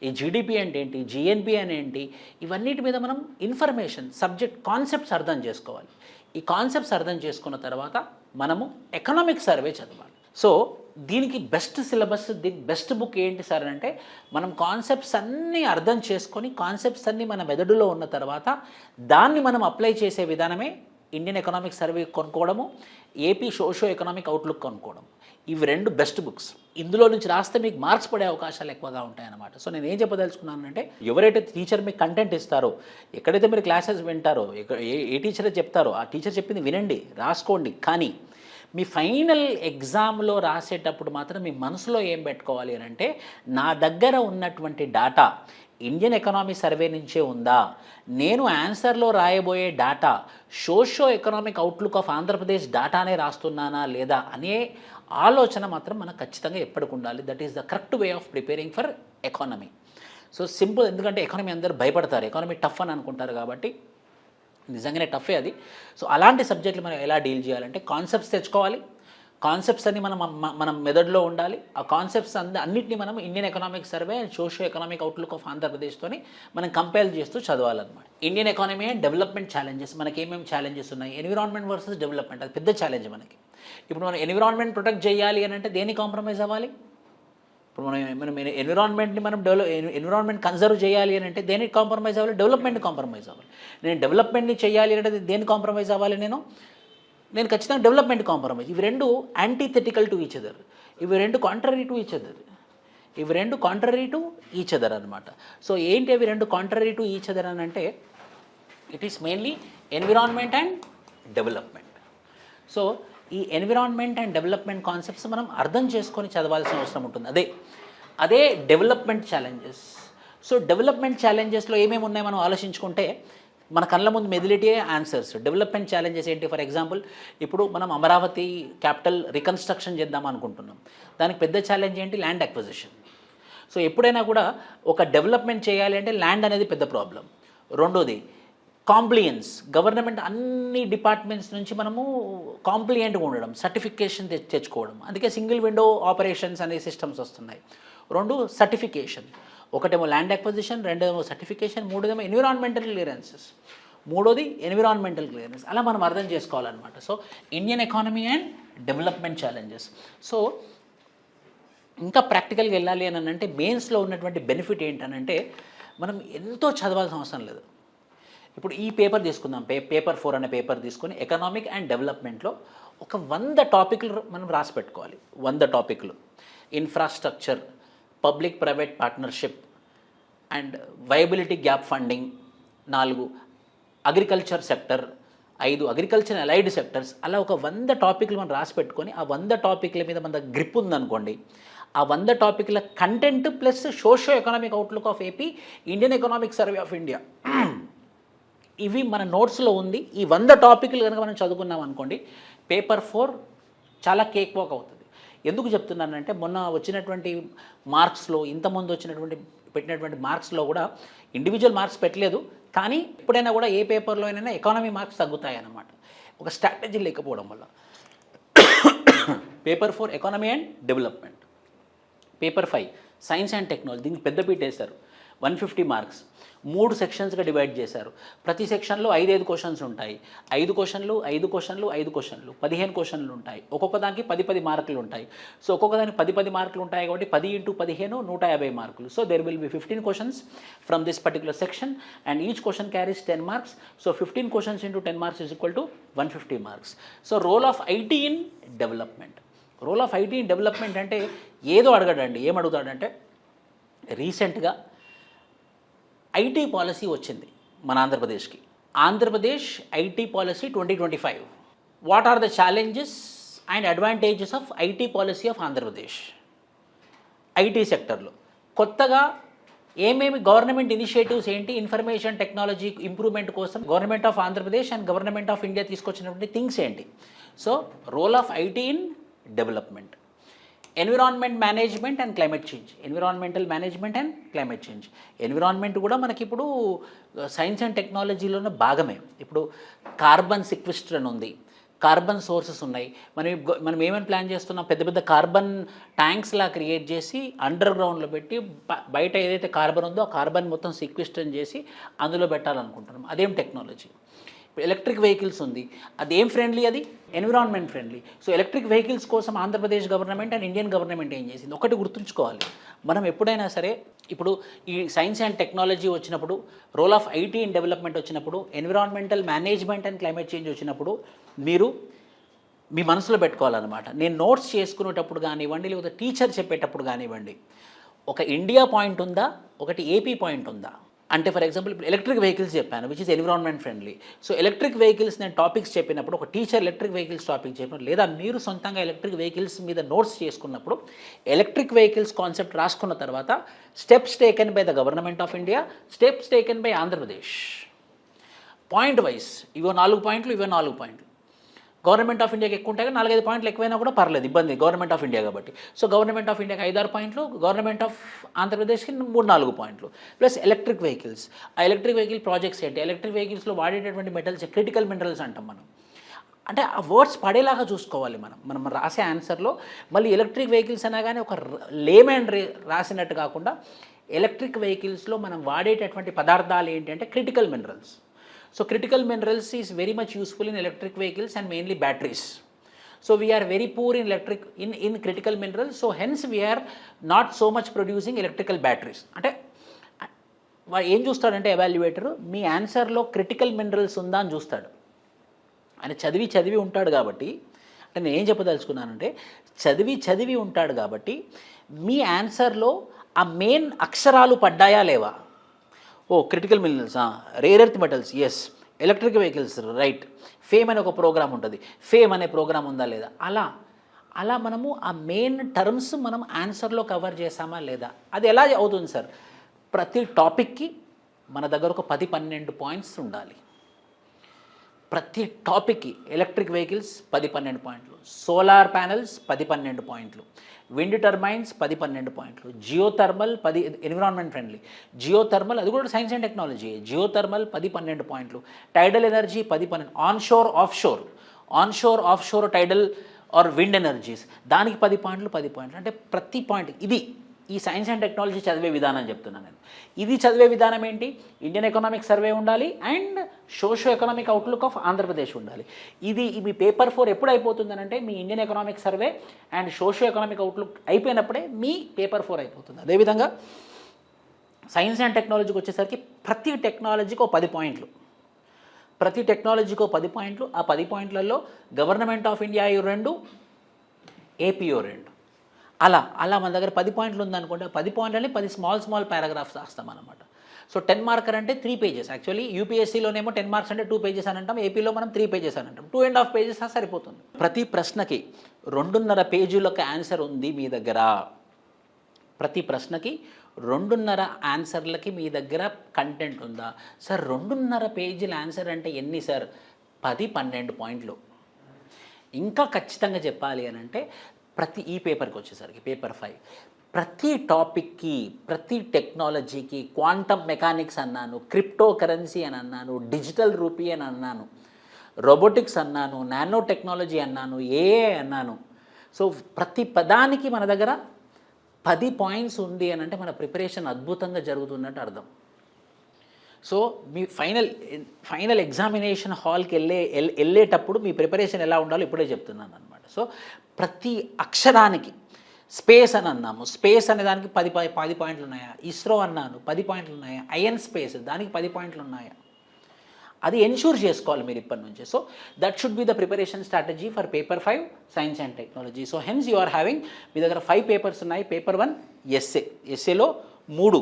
ఈ జీడిపి అంటే ఏంటి, జిఎన్పి అని ఏంటి, ఇవన్నిటి మీద మనం ఇన్ఫర్మేషన్ సబ్జెక్ట్ కాన్సెప్ట్స్ అర్థం చేసుకోవాలి. ఈ కాన్సెప్ట్స్ అర్థం చేసుకున్న తర్వాత మనము ఎకనామిక్ సర్వే చదవాలి. సో దీనికి బెస్ట్ సిలబస్, దీనికి బెస్ట్ బుక్ ఏంటి సార్ అంటే, మనం కాన్సెప్ట్స్ అన్నీ అర్థం చేసుకొని కాన్సెప్ట్స్ అన్నీ మన మెదడులో ఉన్న తర్వాత దాన్ని మనం అప్లై చేసే విధానమే ఇండియన్ ఎకనామిక్ సర్వే కొనుక్కోవడము, ఏపీ సోషో ఎకనామిక్ అవుట్లుక్ కొనుక్కోవడం. ఇవి రెండు బెస్ట్ బుక్స్. ఇందులో నుంచి రాస్తే మీకు మార్క్స్ పడే అవకాశాలు ఎక్కువగా ఉంటాయన్నమాట. సో నేను ఏం చెప్పదలుచుకున్నానంటే, ఎవరైతే టీచర్ మీకు కంటెంట్ ఇస్తారో, ఎక్కడైతే మీరు క్లాసెస్ వింటారో, ఏ టీచర్ చెప్తారో ఆ టీచర్ చెప్పింది వినండి, రాసుకోండి. కానీ మీ ఫైనల్ ఎగ్జామ్లో రాసేటప్పుడు మాత్రం మీ మనసులో ఏం పెట్టుకోవాలి అని అంటే, నా దగ్గర ఉన్నటువంటి డాటా ఇండియన్ ఎకనామీ సర్వే నుంచే ఉందా, నేను ఆన్సర్లో రాయబోయే data socio economic outlook of Andhra Pradesh డాటానే రాస్తున్నానా లేదా అనే ఆలోచన మాత్రం మనకు ఖచ్చితంగా ఎప్పటికి ఉండాలి. That is the correct way of preparing for economy. So simple, ఎందుకంటే ఎకానమీ అందరూ భయపడతారు, ఎకానమీ టఫ్ అని అనుకుంటారు, కాబట్టి నిజంగానే టఫే అది. సో అలాంటి సబ్జెక్టులు మనం ఎలా డీల్ చేయాలంటే, కాన్సెప్ట్స్ తెచ్చుకోవాలి, కాన్సెప్ట్స్ అన్ని మనం మెదడులో ఉండాలి. ఆ కాన్సెప్ట్స్ అన్నింటినీ మనం Indian economic survey and socio economic outlook of ఆంధ్రప్రదేశ్తోని మనం కంపేర్ చేస్తూ చదవాలన్నమాట. Indian economy and development challenges, మనకి ఏమేమి ఛాలెంజెస్ ఉన్నాయి? ఎన్విరాన్మెంట్ వర్సెస్ డెవలప్మెంట్, అది పెద్ద ఛాలెంజ్ మనకి. ఇప్పుడు మనం ఎన్విరాన్మెంట్ ప్రొటెక్ట్ చేయాలి అని అంటే దేన్ని కాంప్రమైజ్ అవ్వాలి? ఇప్పుడు మనం ఎన్విరాన్మెంట్ని మనం ఎన్విరాన్మెంట్ కన్జర్వ్ చేయాలి అని అంటే దేనికి కాంప్రమైజ్ అవ్వాలి? డెవలప్మెంట్ని కాంప్రమైజ్ అవ్వాలి. నేను డెవలప్మెంట్ని చేయాలి అంటే దేన్ని కాంప్రమైజ్ అవ్వాలి? నేను ఖచ్చితంగా డెవలప్మెంట్ కాంప్రమైజ్. ఇవి రెండు యాంటీథెటికల్ టు ఈచ్ అదర్, ఇవి రెండు కాంట్రరీ టు ఈచ్ అదర్, ఇవి రెండు కాంట్రరీ టు ఈచ్ అదర్ అనమాట. సో ఏంటి అవి రెండు కాంట్రరీ టు ఈచ్ అదర్ అని అంటే, it is mainly environment and development. So ఈ ఎన్విరాన్మెంట్ అండ్ డెవలప్మెంట్ కాన్సెప్ట్స్ మనం అర్థం చేసుకొని చదవాల్సిన అవసరం ఉంటుంది. అదే డెవలప్మెంట్ ఛాలెంజెస్. సో డెవలప్మెంట్ ఛాలెంజెస్లో ఏమేమి ఉన్నాయి మనం ఆలోచించుకుంటే మన కళ్ళ ముందు మెదిలిటే ఆన్సర్స్. డెవలప్మెంట్ ఛాలెంజెస్ ఏంటి? ఫర్ ఎగ్జాంపుల్, ఇప్పుడు మనం అమరావతి క్యాపిటల్ రికన్స్ట్రక్షన్ చేద్దాం అనుకుంటున్నాం, దానికి పెద్ద ఛాలెంజ్ ఏంటి? Land acquisition. సో ఎప్పుడైనా కూడా ఒక డెవలప్మెంట్ చేయాలి అంటే ల్యాండ్ అనేది పెద్ద ప్రాబ్లం. రెండోది కాంప్లియన్స్, గవర్నమెంట్ అన్ని డిపార్ట్మెంట్స్ నుంచి మనము కాంప్లియంట్గా ఉండడం, సర్టిఫికేషన్ తెచ్చుకోవడం. అందుకే సింగిల్ విండో ఆపరేషన్స్ అనే సిస్టమ్స్ వస్తున్నాయి. రెండు సర్టిఫికేషన్, ఒకటేమో ల్యాండ్ అక్విజిషన్, రెండేమో సర్టిఫికేషన్, మూడోదేమో ఎన్విరాన్మెంటల్ క్లియరెన్సెస్, మూడోది ఎన్విరాన్మెంటల్ క్లియరెన్స్. అలా మనం అర్థం చేసుకోవాలన్నమాట. So Indian economy and development challenges. So ఇంకా ప్రాక్టికల్గా వెళ్ళాలి అని అంటే మెయిన్స్లో ఉన్నటువంటి బెనిఫిట్ ఏంటనంటే, మనం ఎంతో చదవాల్సిన అవసరం లేదు. ఇప్పుడు ఈ పేపర్ తీసుకుందాం, పేపర్ 4 అనే పేపర్ తీసుకొని ఎకనామిక్ అండ్ డెవలప్మెంట్లో ఒక 100 టాపిక్లు మనం రాసి పెట్టుకోవాలి. 100 టాపిక్లు: infrastructure, public private partnership and viability gap funding, 4 agriculture sector, 5 agriculture allied sectors. అలా ఒక 100 టాపిక్లు మనం రాసి పెట్టుకొని ఆ 100 టాపిక్ల మీద మన గ్రిప్ ఉందనుకోండి, ఆ 100 టాపిక్ల content plus socio economic outlook of AP, Indian economic survey of India, ఇవి మన నోట్స్లో ఉంది. ఈ 100 టాపిక్లు కనుక మనం చదువుకున్నాం అనుకోండి, పేపర్ 4 చాలా కేక్ వాక్ అవుతుంది. ఎందుకు చెప్తున్నానంటే, మొన్న వచ్చినటువంటి మార్క్స్లో, ఇంతకుముందు పెట్టినటువంటి మార్క్స్లో కూడా ఇండివిజువల్ మార్క్స్ పెట్టలేదు, కానీ ఎప్పుడైనా కూడా ఏ పేపర్లో అయినా ఎకానమీ మార్క్స్ తగ్గుతాయి అన్నమాట, ఒక స్ట్రాటజీ లేకపోవడం వల్ల. Paper 4 economy and development. Paper 5 science and technology, దీనికి పెద్దపీట వేశారు. 150 మార్క్స్ 3 సెక్షన్స్గా డివైడ్ చేశారు. ప్రతి సెక్షన్లో 5 క్వశ్చన్స్ ఉంటాయి. 5 క్వశ్చన్లు 5 క్వశ్చన్లు 5 క్వశ్చన్లు 15 క్వశ్చన్లు ఉంటాయి. ఒక్కొక్క దానికి 10 మార్కులు ఉంటాయి. సో ఒక్కొక్క దానికి 10 మార్కులు ఉంటాయి కాబట్టి 10 × 15 150 మార్కులు. So there will be 15 questions from this particular section and each question carries 10 marks. So 15 questions into 10 marks is equal to 150 marks. So role of IT in development. Role of IT in development అంటే ఏదో అడగడండి. ఏం అడుగుతాడంటే రీసెంట్గా IT policy వచ్చింది మన ఆంధ్రప్రదేశ్కి. Andhra Pradesh IT policy 2025. What are the challenges and advantages of IT policy of Andhra Pradesh? IT సెక్టర్లో కొత్తగా ఏమేమి గవర్నమెంట్ ఇనిషియేటివ్స్ ఏంటి, ఇన్ఫర్మేషన్ టెక్నాలజీ ఇంప్రూవ్మెంట్ కోసం government of Andhra Pradesh and government of India తీసుకొచ్చినటువంటి థింగ్స్ ఏంటి? So role of IT in development. Environment management and climate change. Environmental management and climate change. Environment కూడా మనకి ఇప్పుడు సైన్స్ అండ్ టెక్నాలజీలోనే భాగమే. ఇప్పుడు carbon సిక్విస్టర్ అని ఉంది, కార్బన్ సోర్సెస్ ఉన్నాయి. మనం ఏమేమి ప్లాన్ చేస్తున్నాం, పెద్ద పెద్ద కార్బన్ ట్యాంక్స్లా క్రియేట్ చేసి అండర్ గ్రౌండ్లో పెట్టి బయట ఏదైతే కార్బన్ ఉందో ఆ కార్బన్ మొత్తం సిక్విస్టర్ చేసి అందులో పెట్టాలనుకుంటున్నాం. అదేం టెక్నాలజీ. ఎలక్ట్రిక్ వెహికల్స్ ఉంది, అదేం ఫ్రెండ్లీ, అది environment friendly. So electric vehicles కోసం Andhra Pradesh government and Indian government ఏం చేసింది? ఒకటి గుర్తుంచుకోవాలి, మనం ఎప్పుడైనా సరే ఇప్పుడు ఈ సైన్స్ అండ్ టెక్నాలజీ వచ్చినప్పుడు, role of IT in development వచ్చినప్పుడు, environmental management and climate change వచ్చినప్పుడు మీరు మీ మనసులో పెట్టుకోవాలన్నమాట. నేను నోట్స్ చేసుకునేటప్పుడు కానివ్వండి, లేకపోతే టీచర్ చెప్పేటప్పుడు కానివ్వండి, ఒక ఇండియా పాయింట్ ఉందా, ఒకటి ఏపీ పాయింట్ ఉందా? అంటే ఫర్ ఎగ్జాంపుల్ ఇప్పుడు ఎలక్ట్రిక్ వెహికల్స్ చెప్పాను, which is environment friendly. So electric vehicles నేను టాపిక్స్ చెప్పినప్పుడు, ఒక టీచర్ ఎలక్ట్రిక్ వెహికల్స్ టాపిక్ చెప్పినప్పుడు, లేదా మీరు సొంతంగా ఎలక్ట్రిక్ వెహికల్స్ మీద నోట్స్ చేసుకున్నప్పుడు, ఎలక్ట్రిక్ వెహికల్స్ కాన్సెప్ట్ రాసుకున్న తర్వాత steps taken by the government of India, steps taken by Andhra Pradesh, point wise, ఇవో 4 పాయింట్లు, ఇవో 4 పాయింట్లు. గవర్నమెంట్ ఆఫ్ ఇండియాకి ఎక్కువ ఉంటాయి, 4-5 పాయింట్లు ఎక్కువైనా కూడా పర్లేదు, ఇబ్బంది, గవర్నమెంట్ ఆఫ్ ఇండియా కాబట్టి. సో గవర్నమెంట్ ఆఫ్ ఇండియాకి 5-6 పాయింట్లు, గవర్నమెంట్ ఆఫ్ ఆంధ్రప్రదేశ్కి 3-4 పాయింట్లు. ప్లస్ ఎలక్ట్రిక్ వెహికల్స్, ఆ ఎలక్ట్రిక్ వెహికల్ ప్రాజెక్ట్స్ ఏంటి, ఎలక్ట్రిక్ వెహికల్స్లో వాడేటటువంటి మెటల్స్, క్రిటికల్ మినరల్స్ అంటాం మనం. అంటే ఆ వర్డ్స్ పడేలాగా చూసుకోవాలి మనం రాసే ఆన్సర్లో. మళ్ళీ ఎలక్ట్రిక్ వెహికల్స్ అనగానే ఒక లేమెన్ రాసినట్టు కాకుండా, ఎలక్ట్రిక్ వెహికల్స్లో మనం వాడేటటువంటి పదార్థాలు ఏంటి అంటే critical minerals. So critical minerals is very much useful in electric vehicles and mainly batteries. So we are very poor in in critical minerals. So hence we are not so much producing electrical batteries. అంటే ఏం చూస్తాడంటే evaluator మీ ఆన్సర్లో critical minerals ఉందా అని చూస్తాడు. ఆయన చదివి ఉంటాడు కాబట్టి, అంటే నేను ఏం చెప్పదలుచుకున్నానంటే చదివి ఉంటాడు కాబట్టి మీ ఆన్సర్లో ఆ మెయిన్ అక్షరాలు పడ్డాయా లేవా? Oh critical minerals, rare earth metals, yes. Electric vehicles, right. FAME అనే ఒక ప్రోగ్రామ్ ఉంటుంది, ఫేమ్ అనే ప్రోగ్రామ్ ఉందా లేదా? అలా మనము ఆ మెయిన్ టర్మ్స్ మనం ఆన్సర్లో కవర్ చేసామా లేదా? అది ఎలా అవుతుంది సార్? ప్రతి టాపిక్కి మన దగ్గర ఒక 10-12 పాయింట్స్ ఉండాలి. ప్రతి టాపిక్కి ఎలక్ట్రిక్ వెహికల్స్ 10-12 పాయింట్లు, సోలార్ ప్యానెల్స్ 10-12 పాయింట్లు, విండ్ టర్బైన్స్ 10-12 పాయింట్లు, జియోథర్మల్ 10, ఎన్విరాన్మెంట్ ఫ్రెండ్లీ జియోథర్మల్, అది కూడా సైన్స్ అండ్ టెక్నాలజీ. జియోథర్మల్ 10-12 పాయింట్లు, tidal energy 10-12, onshore offshore tidal or wind energies, దానికి 10 పాయింట్లు. అంటే ప్రతి పాయింట్ ఇది ఈ సైన్స్ అండ్ టెక్నాలజీ చదివే విధానం చెప్తున్నాను నేను. ఇది చదివే విధానం ఏంటి? ఇండియన్ ఎకనామిక్ సర్వే ఉండాలి and socio economic outlook of Andhra Pradesh ఉండాలి. ఇది మీ పేపర్ 4 ఎప్పుడు అయిపోతుందనంటే మీ Indian economic survey and socio economic outlook అయిపోయినప్పుడే మీ పేపర్ 4 అయిపోతుంది. అదేవిధంగా సైన్స్ అండ్ టెక్నాలజీకి వచ్చేసరికి ప్రతి టెక్నాలజీకి 10 పాయింట్లు, ప్రతి టెక్నాలజీకి 10 పాయింట్లు. ఆ 10 పాయింట్లలో గవర్నమెంట్ ఆఫ్ ఇండియా 2, ఏపీ 2. అలా మన దగ్గర 10 పాయింట్లు ఉందనుకోండి, 10 పాయింట్లని 10 స్మాల్ పారాగ్రాఫ్స్ రాస్తాం అనమాట. సో 10 మార్కర్ అంటే 3 పేజెస్. యాక్చువల్లీ యూపీఎస్సీలోనేమో 10 మార్క్స్ అంటే 2 పేజెస్ అని అంటాం, ఏపీలో మనం 3 పేజెస్ అని అంటాం. 2.5 పేజెస్ సరిపోతుంది. ప్రతి ప్రశ్నకి 2.5 పేజీలకు ఆన్సర్ ఉంది మీ దగ్గర. ప్రతి ప్రశ్నకి 2.5 ఆన్సర్లకి మీ దగ్గర కంటెంట్ ఉందా? సార్ 2.5 పేజీల ఆన్సర్ అంటే ఎన్ని సార్? 10-12 పాయింట్లు. ఇంకా ఖచ్చితంగా చెప్పాలి అని అంటే ఈ పేపర్కి వచ్చేసరికి పేపర్ 5 ప్రతి టాపిక్కి, ప్రతి టెక్నాలజీకి, క్వాంటమ్ మెకానిక్స్ అన్నాను, క్రిప్టో కరెన్సీ అని అన్నాను, డిజిటల్ రూపీ అని అన్నాను, రోబోటిక్స్ అన్నాను, నానో టెక్నాలజీ అన్నాను, ఏఏ అన్నాను. సో ప్రతి పదానికి మన దగ్గర 10 పాయింట్స్ ఉంది అని అంటే మన ప్రిపరేషన్ అద్భుతంగా జరుగుతున్నట్టు అర్థం. సో మీ ఫైనల్ ఎగ్జామినేషన్ హాల్కి వెళ్ళేటప్పుడు మీ ప్రిపరేషన్ ఎలా ఉండాలో ఇప్పుడే చెప్తున్నాను అనమాట. సో ప్రతి అక్షరానికి స్పేస్ అని అన్నాము, స్పేస్ అనే దానికి 10 పాయింట్లు ఉన్నాయా? ఇస్రో అన్నాను 10 పాయింట్లు ఉన్నాయా? ఐఎన్ స్పేస్ దానికి 10 పాయింట్లు ఉన్నాయా? అది ఎన్ష్యూర్ చేసుకోవాలి మీరు ఇప్పటి నుంచే. So that should be the preparation strategy for paper 5 science and technology. So hence you are having మీ దగ్గర 5 పేపర్స్ ఉన్నాయి. పేపర్ 1 ఎస్ఏలో మూడు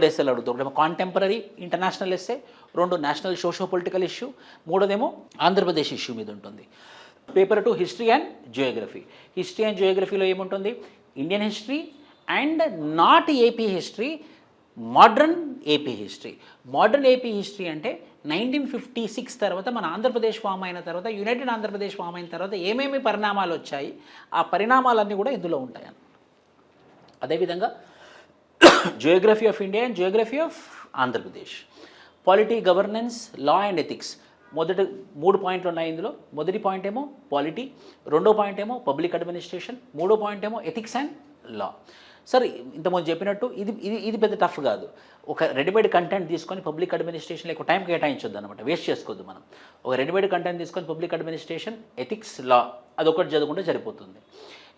ఎస్ఏలు అడుగుతారు. ఒకటేమో contemporary international SA, 2 national socio political issue, 3దేమో ఆంధ్రప్రదేశ్ ఇష్యూ మీద ఉంటుంది. Paper 2 history and geography. History and జియోగ్రఫీలో ఏముంటుంది? Indian history and not AP history, modern AP history. Modern AP history అంటే 1956 తర్వాత మన ఆంధ్రప్రదేశ్ ఫామ్ అయిన తర్వాత, యునైటెడ్ ఆంధ్రప్రదేశ్ ఫామ్ అయిన తర్వాత ఏమేమి పరిణామాలు వచ్చాయి, ఆ పరిణామాలన్నీ కూడా ఇందులో ఉంటాయి. అదేవిధంగా Geography of India and geography of Andhra Pradesh. Polity, governance, law and ethics. మొదటి 3 పాయింట్లు ఉన్నాయి ఇందులో. మొదటి పాయింట్ ఏమో పాలిటీ, 2వ పాయింట్ ఏమో పబ్లిక్ అడ్మినిస్ట్రేషన్, 3వ పాయింట్ ఏమో ఎథిక్స్ అండ్ లా. సరే, ఇంతకుముందు చెప్పినట్టు ఇది పెద్ద టఫ్ కాదు. ఒక రెడీమేడ్ కంటెంట్ తీసుకొని పబ్లిక్ అడ్మినిస్ట్రేషన్ ఎక్కువ టైం కేటాయించొద్దు అనమాట, వేస్ట్ చేసుకోవద్దు మనం. ఒక రెడీమేడ్ కంటెంట్ తీసుకొని పబ్లిక్ అడ్మినిస్ట్రేషన్, ఎథిక్స్, లా అదొకటి చదువుకుంటే సరిపోతుంది.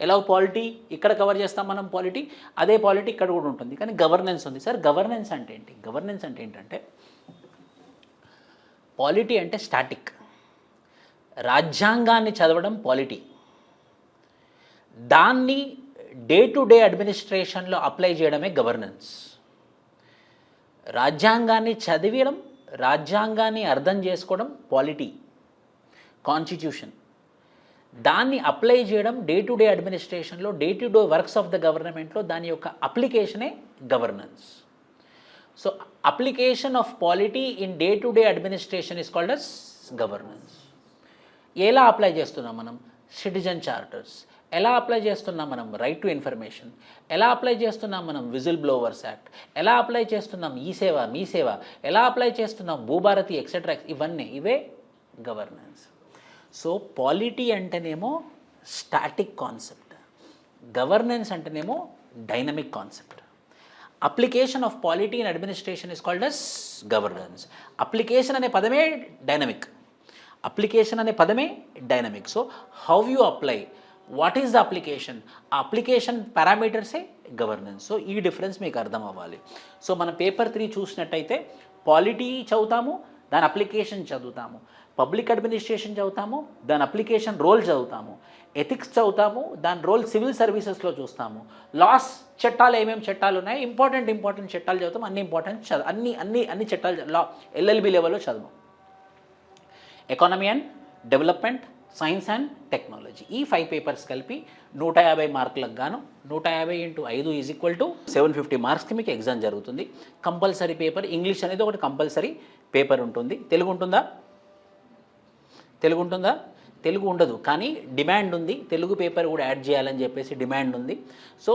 ఎలా పాలిటీ ఇక్కడ కవర్ చేస్తాం మనం పాలిటీ, అదే పాలిటీ ఇక్కడ కూడా ఉంటుంది. కానీ గవర్నెన్స్ ఉంది. సార్ గవర్నెన్స్ అంటే ఏంటి? గవర్నెన్స్ అంటే ఏంటంటే పాలిటీ అంటే స్టాటిక్, రాజ్యాంగాన్ని చదవడం పాలిటీ, దాన్ని డే టు డే అడ్మినిస్ట్రేషన్లో అప్లై చేయడమే గవర్నెన్స్. రాజ్యాంగాన్ని చదివడం, రాజ్యాంగాన్ని అర్థం చేసుకోవడం పాలిటీ, కాన్స్టిట్యూషన్. దాన్ని అప్లై చేయడం డే టు డే అడ్మినిస్ట్రేషన్లో, day to day works of the గవర్నమెంట్లో దాని యొక్క అప్లికేషనే governance. So application of polity in day to day administration is called as governance. ఎలా అప్లై చేస్తున్నాం మనం? Citizen charters. ఎలా అప్లై చేస్తున్నాం మనం? Right to information. ఎలా అప్లై చేస్తున్నాం మనం? Whistle blowers act. ఎలా అప్లై చేస్తున్నాం? ఈ సేవ, మీ సేవ. ఎలా అప్లై చేస్తున్నాం? భూభారతి ఎక్సెట్రా. ఇవే గవర్నెన్స్. సో పాలిటీ అంటేనేమో స్టాటిక్ కాన్సెప్ట్, గవర్నెన్స్ అంటేనేమో dynamic concept. Application of polity in administration is called as governance. Application అనే పదమే డైనమిక్. అప్లికేషన్ అనే పదమే dynamic. So how you apply, what is the application, ఆ application పారామీటర్సే governance. సో ఈ డిఫరెన్స్ మీకు అర్థం అవ్వాలి. సో మన పేపర్ 3 చూసినట్టయితే పాలిటీ చదువుతాము, దాని అప్లికేషన్ చదువుతాము. పబ్లిక్ అడ్మినిస్ట్రేషన్ చదువుతాము, దాని అప్లికేషన్ రోల్ చదువుతాము. ఎథిక్స్ చదువుతాము, దాని రోల్ సివిల్ సర్వీసెస్లో చూస్తాము. లాస్, చట్టాలు ఏమేమి చట్టాలు ఉన్నాయి, ఇంపార్టెంట్ చట్టాలు చదువుతాం. అన్ని చట్టాలు లా ఎల్ఎల్బి లెవెల్లో చదువు. Economy and development, science and technology, ఈ 5 పేపర్స్ కలిపి 150 మార్కులకు గాను 150 × 5 ఈజ్ ఈక్వల్ టు 750 మార్క్స్కి మీకు ఎగ్జామ్ జరుగుతుంది. కంపల్సరీ పేపర్ ఇంగ్లీష్ అనేది ఒకటి కంపల్సరీ పేపర్ ఉంటుంది. తెలుగు ఉంటుందా? తెలుగు ఉండదు, కానీ డిమాండ్ ఉంది. తెలుగు పేపర్ కూడా యాడ్ చేయాలని చెప్పేసి డిమాండ్ ఉంది. సో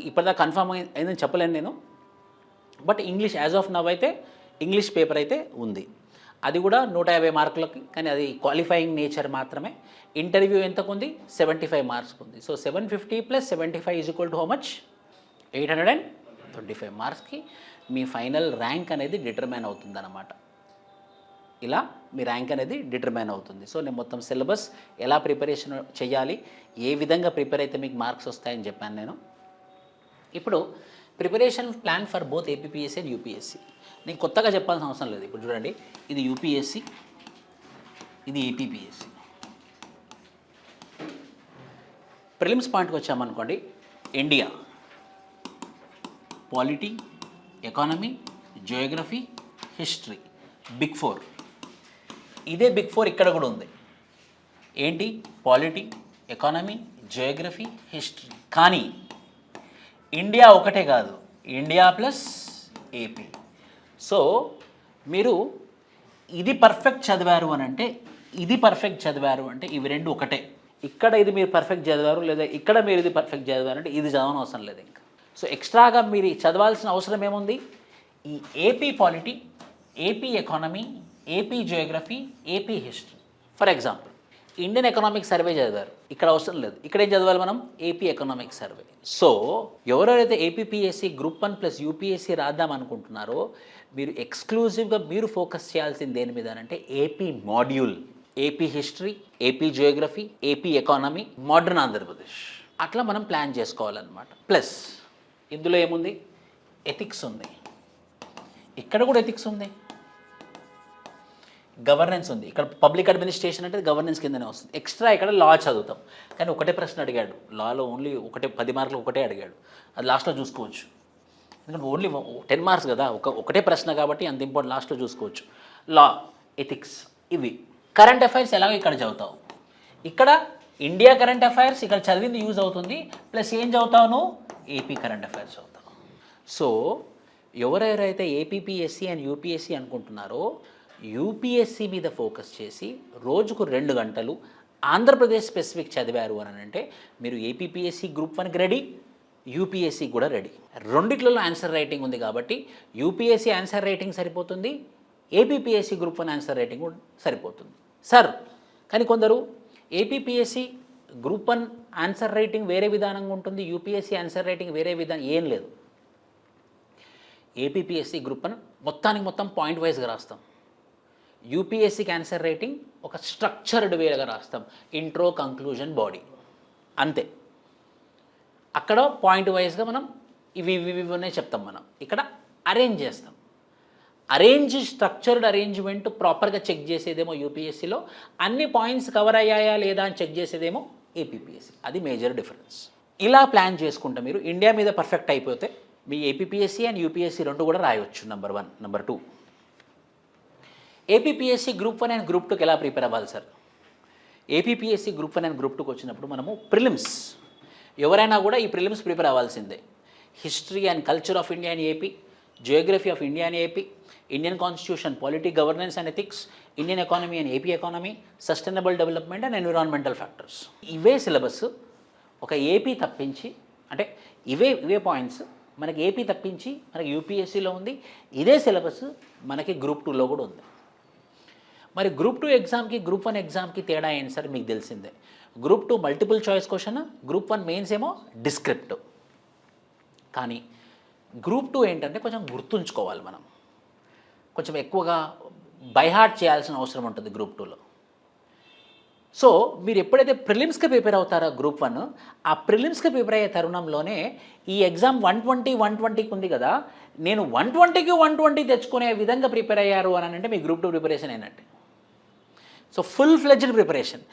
ఇప్పటిదా కన్ఫర్మ్ అయిందని చెప్పలేను నేను, but English as of now అయితే ఇంగ్లీష్ పేపర్ అయితే ఉంది. అది కూడా 150 మార్కులకి, కానీ అది క్వాలిఫైయింగ్ నేచర్ మాత్రమే. ఇంటర్వ్యూ ఎంతకు ఉంది? 75 మార్క్స్కి ఉంది. So 750 + 75 is equal to how much? 825 మార్క్స్కి మీ ఫైనల్ ర్యాంక్ అనేది డిటర్మైన్ అవుతుందన్నమాట. ఇలా మీ ర్యాంక్ అనేది డిటర్మైన్ అవుతుంది. సో నేను మొత్తం సిలబస్ ఎలా ప్రిపరేషన్ చేయాలి, ఏ విధంగా ప్రిపేర్ అయితే మీకు మార్క్స్ వస్తాయని చెప్పాను నేను. ఇప్పుడు preparation plan for both APPSC and UPSC. నేను కొత్తగా చెప్పాల్సిన అవసరం లేదు. ఇప్పుడు చూడండి, ఇది యూపీఎస్సీ, ఇది ఏపీపీఎస్సీ. ప్రిలిమ్స్ పాయింట్కి వచ్చామనుకోండి, India, polity, economy, geography, history, big 4. ఇదే బిగ్ 4 ఇక్కడ కూడా ఉంది. ఏంటి? Polity, economy, geography, history. కానీ ఇండియా ఒకటే కాదు, ఇండియా ప్లస్ ఏపీ. సో మీరు ఇది పర్ఫెక్ట్ చదివారు అని అంటే, ఇది పర్ఫెక్ట్ చదివారు అంటే ఇవి రెండు ఒకటే. ఇక్కడ ఇది మీరు పర్ఫెక్ట్ చదివారు, లేదా ఇక్కడ మీరు ఇది పర్ఫెక్ట్ చదివారంటే ఇది చదవని అవసరం లేదు ఇంకా. సో ఎక్స్ట్రాగా మీరు చదవాల్సిన అవసరం ఏముంది? ఈ AP polity, AP economy, AP geography, AP history. For example Indian economic survey చదివారు, ఇక్కడ అవసరం లేదు. ఇక్కడ ఏం చదవాలి మనం? AP economic survey. సో ఎవరెవరైతే ఏపీపీఎస్సీ గ్రూప్ 1 ప్లస్ యూపీఎస్సీ రాద్దాం అనుకుంటున్నారో మీరు ఎక్స్క్లూజివ్గా మీరు ఫోకస్ చేయాల్సింది దేని మీద అంటే AP module, AP history, AP geography, AP economy, modern Andhra Pradesh, అట్లా మనం ప్లాన్ చేసుకోవాలన్నమాట. ప్లస్ ఇందులో ఏముంది? ఎథిక్స్ ఉంది, ఇక్కడ కూడా ఎథిక్స్ ఉంది, గవర్నెన్స్ ఉంది. ఇక్కడ పబ్లిక్ అడ్మినిస్ట్రేషన్ అంటే గవర్నెన్స్ కిందనే వస్తుంది. ఎక్స్ట్రా ఇక్కడ లా చదువుతాం, కానీ ఒకటే ప్రశ్న అడిగాడు లాలో, ఓన్లీ 10 మార్కులు ఒకటే అడిగాడు, అది లాస్ట్లో చూసుకోవచ్చు. ఎందుకంటే ఓన్లీ 10 మార్క్స్ కదా, ఒకటే ప్రశ్న కాబట్టి అంత ఇంపార్టెంట్, లాస్ట్లో చూసుకోవచ్చు. లా, ఎథిక్స్, ఇవి. కరెంట్ అఫైర్స్ ఎలాగో ఇక్కడ చదువుతావు, ఇక్కడ ఇండియా కరెంట్ అఫైర్స్ ఇక్కడ చదివింది యూజ్ అవుతుంది, ప్లస్ ఏం చదువుతావు? ఏపీ కరెంట్ అఫైర్స్ చదువుతావు. సో ఎవరెవరైతే ఏపీపీఎస్సీ అండ్ యూపీఎస్సీ అనుకుంటున్నారో యూపీఎస్సీ మీద ఫోకస్ చేసి రోజుకు 2 గంటలు ఆంధ్రప్రదేశ్ స్పెసిఫిక్ చదివారు అని అంటే మీరు ఏపీపీఎస్సీ గ్రూప్ 1కి రెడీ, యూపీఎస్సీ కూడా రెడీ. రెండిట్లలో ఆన్సర్ రైటింగ్ ఉంది కాబట్టి యూపీఎస్సీ ఆన్సర్ రైటింగ్ సరిపోతుంది, ఏపీపీఎస్సీ గ్రూప్ 1 ఆన్సర్ రైటింగ్ కూడా సరిపోతుంది. సార్ కానీ కొందరు ఏపీపీఎస్సీ గ్రూప్ 1 ఆన్సర్ రైటింగ్ వేరే విధానంగా ఉంటుంది, యూపీఎస్సీ ఆన్సర్ రైటింగ్ వేరే విధానం, ఏం లేదు. ఏపీపీఎస్సీ గ్రూప్ 1 మొత్తానికి మొత్తం పాయింట్ వైజ్గా రాస్తాం, యూపీఎస్సీకి ఆన్సర్ రైటింగ్ ఒక స్ట్రక్చర్డ్ వేగా రాస్తాం, ఇంట్రో, కంక్లూజన్, బాడీ, అంతే. అక్కడ పాయింట్ వైజ్గా మనం ఇవి ఉన్నాయి చెప్తాం, మనం ఇక్కడ అరేంజ్ చేస్తాం. స్ట్రక్చర్డ్ అరేంజ్మెంట్ ప్రాపర్గా చెక్ చేసేదేమో యూపీఎస్సీలో, అన్ని పాయింట్స్ కవర్ అయ్యాయా లేదా అని చెక్ చేసేదేమో ఏపీపీఎస్సీ. అది మేజర్ డిఫరెన్స్. ఇలా ప్లాన్ చేసుకుంటే మీరు ఇండియా మీద పర్ఫెక్ట్ అయిపోతే మీ ఏపీపీఎస్సీ అండ్ యూపీఎస్సీ రెండు కూడా రాయవచ్చు. Number 1. Number 2, APPSC group 1 and group 2కి ఎలా ప్రిపేర్ అవ్వాలి sir? APPSC group 1 and group 2కి వచ్చినప్పుడు మనము ప్రిలిమ్స్, ఎవరైనా కూడా ఈ ప్రిలిమ్స్ ప్రిపేర్ అవ్వాల్సిందే. History and culture of India and AP, Geography of India and AP, Indian constitution, polity, governance and ethics, Indian economy and AP economy, sustainable development and environmental factors. ఇవే syllabus ఒక AP తప్పించి, అంటే ఇవే points మనకి AP తప్పించి మనకి యూపీఎస్సీలో ఉంది. ఇదే సిలబస్ మనకి గ్రూప్ 2లో కూడా ఉంది. మరి గ్రూప్ 2 ఎగ్జామ్కి గ్రూప్ 1 ఎగ్జామ్కి తేడా ఏంటి సార్? మీకు తెలిసిందే. Group 2 multiple choice question, group 1 mains ఏమో డిస్క్రిప్టివ్. కానీ గ్రూప్ 2 ఏంటంటే కొంచెం గుర్తుంచుకోవాలి, మనం కొంచెం ఎక్కువగా బైహార్ట్ చేయాల్సిన అవసరం ఉంటుంది గ్రూప్ 2లో. సో మీరు ఎప్పుడైతే ప్రిలిమ్స్కి ప్రిపేర్ అవుతారో గ్రూప్ 1, ఆ ప్రిలిమ్స్కి ప్రిపేర్ అయ్యే తరుణంలోనే ఈ ఎగ్జామ్ 120కి ఉంది కదా, నేను 120కి 120 తెచ్చుకునే విధంగా ప్రిపేర్ అయ్యారు అని అంటే మీ గ్రూప్ 2 ప్రిపరేషన్ అయినట్టే. సో ఫుల్ ఫ్లెడ్జ్డ్ ప్రిపరేషన్,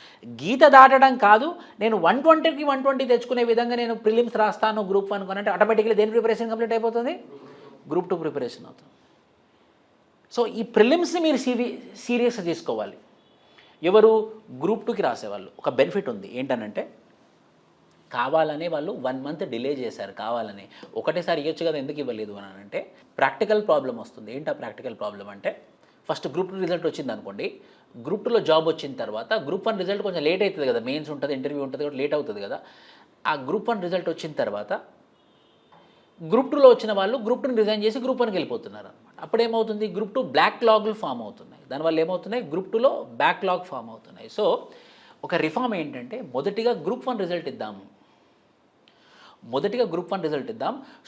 గీత దాటడం కాదు. నేను 120కి 120 తెచ్చుకునే విధంగా నేను ప్రిలిమ్స్ రాస్తాను గ్రూప్ 1 అంటే ఆటోమేటిక్లీ దేని ప్రిపరేషన్ కంప్లీట్ అయిపోతుంది? గ్రూప్ 2 ప్రిపరేషన్ అవుతుంది. సో ఈ ప్రిలిమ్స్ని మీరు సీరియస్గా తీసుకోవాలి. ఎవరు? గ్రూప్ 2కి రాసేవాళ్ళు. ఒక బెనిఫిట్ ఉంది, ఏంటనంటే కావాలనే వాళ్ళు 1 మంత్ డిలే చేశారు, కావాలని. ఒకటేసారి ఇవ్వచ్చు కదా, ఎందుకు ఇవ్వలేదు అని అంటే ప్రాక్టికల్ ప్రాబ్లం వస్తుంది. ఏంటి ఆ ప్రాక్టికల్ ప్రాబ్లం అంటే, ఫస్ట్ గ్రూప్ 2 రిజల్ట్ వచ్చింది అనుకోండి, గ్రూప్ 2లో జాబ్ వచ్చిన తర్వాత గ్రూప్ 1 రిజల్ట్ కొంచెం లేట్ అవుతుంది కదా, మెయిన్స్ ఉంటుంది, ఇంటర్వ్యూ ఉంటుంది, కాబట్టి లేట్ అవుతుంది కదా. ఆ గ్రూప్ 1 రిజల్ట్ వచ్చిన తర్వాత గ్రూప్ 2లో వచ్చిన వాళ్ళు గ్రూప్ 2ని రిజైన్ చేసి గ్రూప్ 1కి వెళ్ళిపోతున్నారు అనమాట. అప్పుడు ఏమవుతుంది? గ్రూప్ 2 బ్యాక్లాగ్లు ఫామ్ అవుతున్నాయి. దానివల్ల ఏమవుతున్నాయి? గ్రూప్ 2లో బ్యాక్లాగ్ ఫామ్ అవుతున్నాయి. సో ఒక రిఫార్మ్ ఏంటంటే, మొదటిగా గ్రూప్ 1 రిజల్ట్ ఇద్దాము,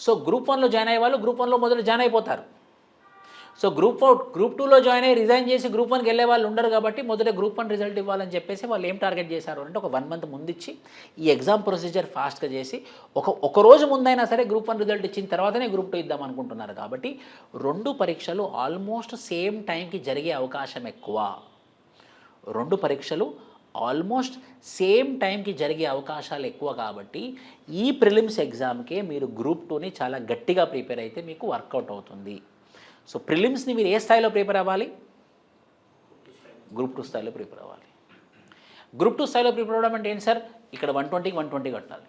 సో గ్రూప్ 1లో జాయిన్ అయ్యే వాళ్ళు గ్రూప్ 1లో మొదట జాయిన్ అయిపోతారు. సో గ్రూప్ 2లో జాయిన్ అయ్యి రిజైన్ చేసి గ్రూప్ 1కి వెళ్ళే వాళ్ళు ఉండరు కాబట్టి మొదట గ్రూప్ 1 రిజల్ట్ ఇవ్వాలని చెప్పేసి వాళ్ళు ఏం టార్గెట్ చేశారు అంటే, ఒక 1 మంత్ ముందు ఇచ్చి ఈ ఎగ్జామ్ ప్రొసీజర్ ఫాస్ట్గా చేసి ఒక రోజు ముందైనా సరే గ్రూప్ 1 రిజల్ట్ ఇచ్చిన తర్వాతనే గ్రూప్ 2 ఇద్దాం అనుకుంటున్నారు. కాబట్టి 2 పరీక్షలు ఆల్మోస్ట్ సేమ్ టైంకి జరిగే అవకాశం ఎక్కువ. 2 పరీక్షలు ఆల్మోస్ట్ సేమ్ టైంకి జరిగే అవకాశాలు ఎక్కువ. కాబట్టి ఈ ప్రిలిమ్స్ ఎగ్జామ్కే మీరు గ్రూప్ 2ని చాలా గట్టిగా ప్రిపేర్ అయితే మీకు వర్కౌట్ అవుతుంది. సో ప్రిలిమ్స్ని మీరు ఏ స్థాయిలో ప్రిపేర్ అవ్వాలి? గ్రూప్ 2 స్థాయిలో ప్రిపేర్ అవ్వాలి. గ్రూప్ 2 స్థాయిలో ప్రిపేర్ అవ్వడం అంటే ఏంటి సార్? ఇక్కడ 120కి 120 కొట్టాలి.